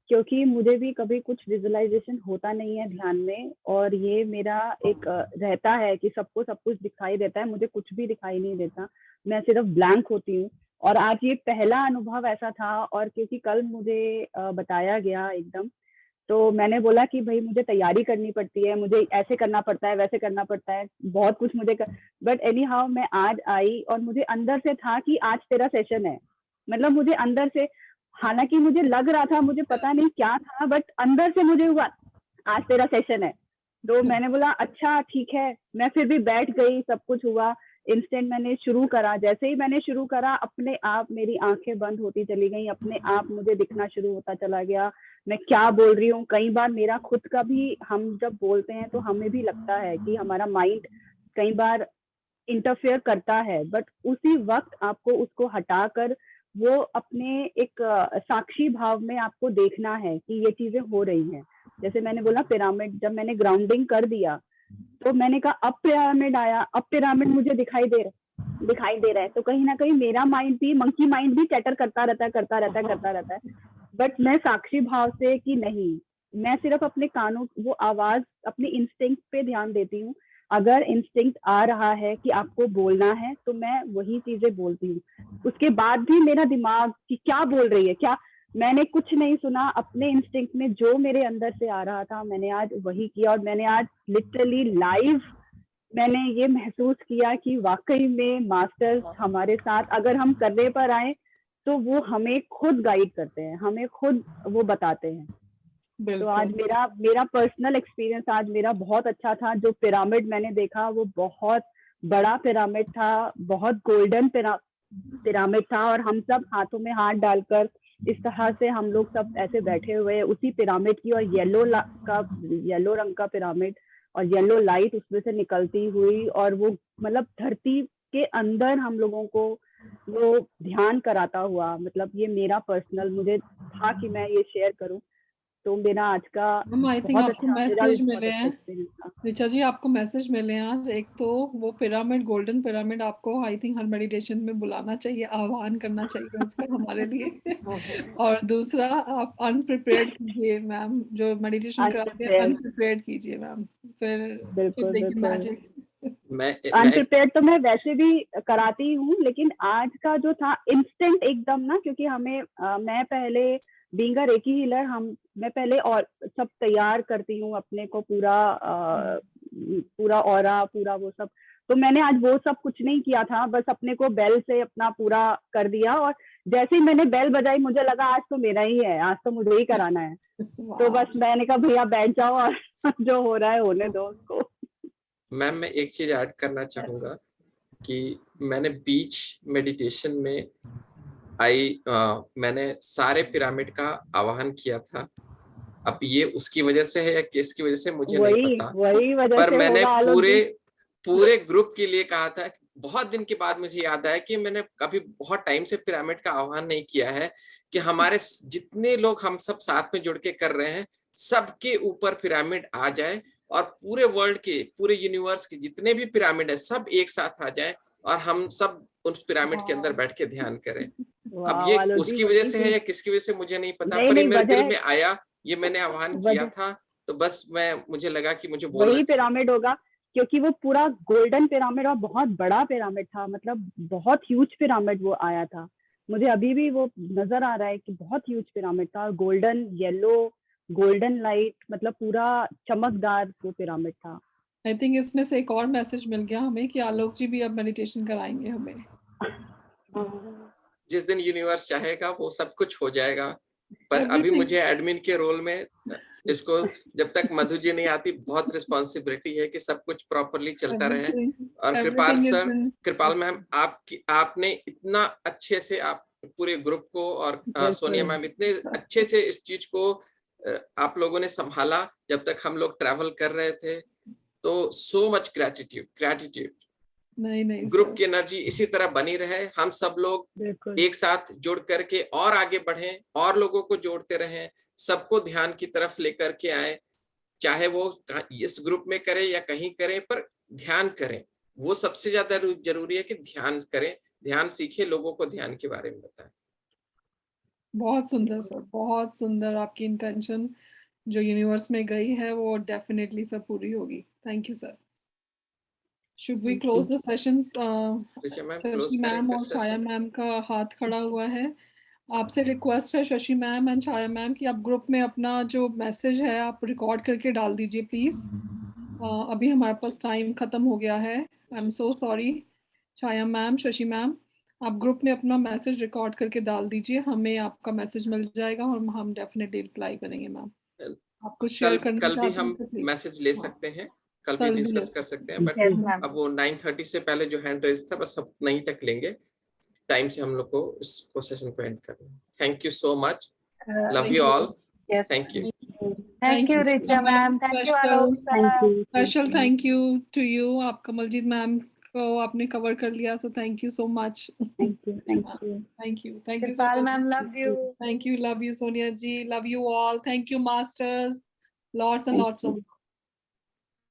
क्योंकि मुझे भी कभी कुछ विजुअलाइजेशन होता नहीं है ध्यान में, और ये मेरा एक रहता है कि सबको सब कुछ दिखाई देता है, मुझे कुछ भी दिखाई नहीं देता, मैं सिर्फ ब्लैंक होती हूँ। और आज ये पहला अनुभव ऐसा था, और क्योंकि कल मुझे बताया गया एकदम, तो मैंने बोला कि भाई मुझे तैयारी करनी पड़ती है, मुझे ऐसे करना पड़ता है, वैसे करना पड़ता है, बहुत कुछ मुझे बट एनी हाउ मैं आज आई और मुझे अंदर से था कि आज तेरा सेशन है। मतलब मुझे अंदर से, हालांकि मुझे लग रहा था, मुझे पता नहीं क्या था, बट अंदर से मुझे हुआ आज तेरा सेशन है। तो मैंने बोला अच्छा ठीक है, मैं फिर भी बैठ गई, सब कुछ हुआ, इंस्टेंट मैंने शुरू करा। जैसे ही मैंने शुरू करा, अपने आप मेरी आंखें बंद होती चली गई, अपने आप मुझे दिखना शुरू होता चला गया मैं क्या बोल रही हूँ। कई बार मेरा खुद का भी, हम जब बोलते हैं तो हमें भी लगता है कि हमारा माइंड कई बार इंटरफेयर करता है, बट उसी वक्त आपको उसको हटाकर वो अपने एक साक्षी भाव में आपको देखना है कि ये चीजें हो रही हैं। जैसे मैंने बोला पिरामिड, जब मैंने ग्राउंडिंग कर दिया तो मैंने कहा अब पिरामिड आया, अब पिरामिड मुझे दिखाई दे रहा है। तो कहीं ना कहीं मेरा माइंड भी, मंकी माइंड भी चैटर करता रहता है। बट मैं साक्षी भाव से कि नहीं, मैं सिर्फ अपने कानों, वो आवाज, अपनी इंस्टिंक्ट पे ध्यान देती हूँ। अगर इंस्टिंक्ट आ रहा है कि आपको बोलना है तो मैं वही चीजें बोलती हूँ। उसके बाद भी मेरा दिमाग कि क्या बोल रही है, क्या, मैंने कुछ नहीं सुना। अपने इंस्टिंक्ट में जो मेरे अंदर से आ रहा था मैंने आज वही किया, और मैंने आज लिटरली लाइव मैंने ये महसूस किया कि वाकई में मास्टर्स हमारे साथ, अगर हम करने पर आए तो वो हमें खुद गाइड करते हैं, हमें खुद वो बताते हैं। तो आज मेरा पर्सनल एक्सपीरियंस आज मेरा बहुत अच्छा था। जो पिरामिड मैंने देखा वो बहुत बड़ा पिरामिड था, बहुत गोल्डन पिरामिड था, और हम सब हाथों में हाथ डालकर इस तरह से हम लोग सब ऐसे बैठे हुए उसी पिरामिड की, और येलो रंग का पिरामिड और येलो लाइट उसमें से निकलती हुई, और वो मतलब धरती के अंदर हम लोगों को वो ध्यान कराता हुआ। मतलब ये मेरा पर्सनल, मुझे था कि मैं ये शेयर करूं। तो मेरा आज का आई थिंक बहुत आपको अच्छा, मैसेज मिले हैं एक्सपीरियंस था। ऋचा जी, आपको मैसेज मिले हैं आज। एक तो वो पिरामिड, गोल्डन पिरामिड, आपको आई थिंक हर मेडिटेशन में बुलाना चाहिए, आह्वान करना चाहिए उसका हमारे लिए। और दूसरा, आप अनप्रिपेयर्ड कीजिए मैम, जो मेडिटेशन कराते हैं अनप्रिपेयर्ड कीजिए मैम, फिर देखिए मैजिक। अनप्रिपेयर्ड तो मैं वैसे भी कराती हूँ, लेकिन आज का जो था इंस्टेंट एकदम ना, क्योंकि हमें मैं पहले बीइंग अ रेकी हीलर, मैं पहले और सब तैयार करती हूँ अपने को, पूरा ऑरा, पूरा वो सब। तो मैंने आज वो सब कुछ नहीं किया था, बस अपने को बेल से अपना पूरा कर दिया, और जैसे ही मैंने बेल बजाई मुझे लगा आज तो मेरा ही है, आज तो मुझे ही कराना है। तो बस मैंने कहा भैया बैठ जाओ और जो हो रहा है होने दो उसको। मैम मैं एक चीज ऐड करना चाहूंगा कि मैंने बीच मेडिटेशन में मैंने सारे पिरामिड का आवाहन किया था। अब ये उसकी वजह से है या किसकी वजह से मुझे नहीं पता, पर मैंने पूरे ग्रुप के लिए कहा था। बहुत दिन के बाद मुझे याद आया कि मैंने कभी बहुत टाइम से पिरामिड का आह्वान नहीं किया है, कि हमारे जितने लोग हम सब साथ में जुड़ के कर रहे हैं, सबके ऊपर पिरामिड आ जाए, और पूरे वर्ल्ड के, पूरे यूनिवर्स के जितने भी पिरामिड है सब एक साथ आ जाए, और हम सब उस पिरामिड के अंदर बैठ के ध्यान करें। अब ये उसकी वजह से है या किसकी वजह से मुझे नहीं पता, पर ये मेरे दिल में आया, ये मैंने आह्वान किया था, तो बस मुझे लगा कि मुझे वही पिरामिड होगा, क्योंकि वो पूरा गोल्डन पिरामिड और बहुत बड़ा पिरामिड था, मतलब बहुत ह्यूज पिरामिड वो आया था। मुझे अभी भी वो नजर आ रहा है कि बहुत ह्यूज पिरामिड था, गोल्डन येलो गोल्डन लाइट, मतलब पूरा चमकदार वो पिरामिड था। आई थिंक इसमें से एक और मैसेज मिल गया हमें कि आलोक जी भी अब मेडिटेशन कराएंगे हमें। जिस दिन यूनिवर्स चाहेगा वो सब कुछ हो जाएगा, पर अभी मुझे एडमिन के रोल में इसको, जब तक मधु जी नहीं आती, बहुत रिस्पॉन्सिबिलिटी है कि सब कुछ प्रॉपरली चलता रहे। और कृपाल सर, कृपाल मैम, आपने इतना अच्छे से आप पूरे ग्रुप को, और सोनिया मैम इतने अच्छे से इस चीज को आप लोगों ने संभाला जब तक हम लोग ट्रैवल कर रहे थे। तो सो मच ग्रेटिट्यूड। नहीं ग्रुप की एनर्जी इसी तरह बनी रहे, हम सब लोग एक साथ जुड़ करके और आगे बढ़ें, और लोगों को जोड़ते रहें, सबको ध्यान की तरफ लेकर के आए, चाहे वो इस ग्रुप में करें या कहीं करें, पर ध्यान करें। वो सबसे ज्यादा जरूरी है कि ध्यान करें, ध्यान सीखे, लोगों को ध्यान के बारे में बताएं। बहुत सुंदर सर, बहुत सुंदर। आपकी इंटेंशन जो यूनिवर्स में गई है वो डेफिनेटली सब पूरी होगी। Thank you sir. Should we close the sessions? Richa ma'am Shashi close ma'am करें और छाया मैम का हाथ खड़ा हुआ है। आपसे रिक्वेस्ट है Shashi ma'am and Chhaya ma'am कि आप ग्रुप में अपना जो मैसेज है आप रिकॉर्ड करके डाल दीजिए प्लीज। अभी हमारे पास टाइम खत्म हो गया है। I am so sorry. Chhaya ma'am, Shashi ma'am, आप ग्रुप में अपना मैसेज रिकॉर्ड करके डाल दीजिए, हमें आपका मैसेज मिल जाएगा और हम डेफिनेटली रिप्लाई करेंगे मैम। आप कुछ शेयर करना कल भी चाहते हम हैं तो please। मैसेज ले हाँ, सकते हैं, कल भी कल भी ले डिस्कस कर सकते हैं, बट Yes, ma'am. अब वो 9:30 से पहले जो हैंड रेज था बस अब नहीं तक लेंगे, टाइम से हम लोग को इसको सेशन को एंड करना है। Thank you so much, love you all, Yes. Thank you. Thank you, Richa ma'am. Thank you, Alok sir. Special thank you to you. आप कमलजीत मैम को आपने कवर कर लिया, so thank you so much. Thank you thank you so Kirpal much. ma'am, love you. Thank you, love you, Sonia ji, love you all. Thank you, masters. Lots and lots of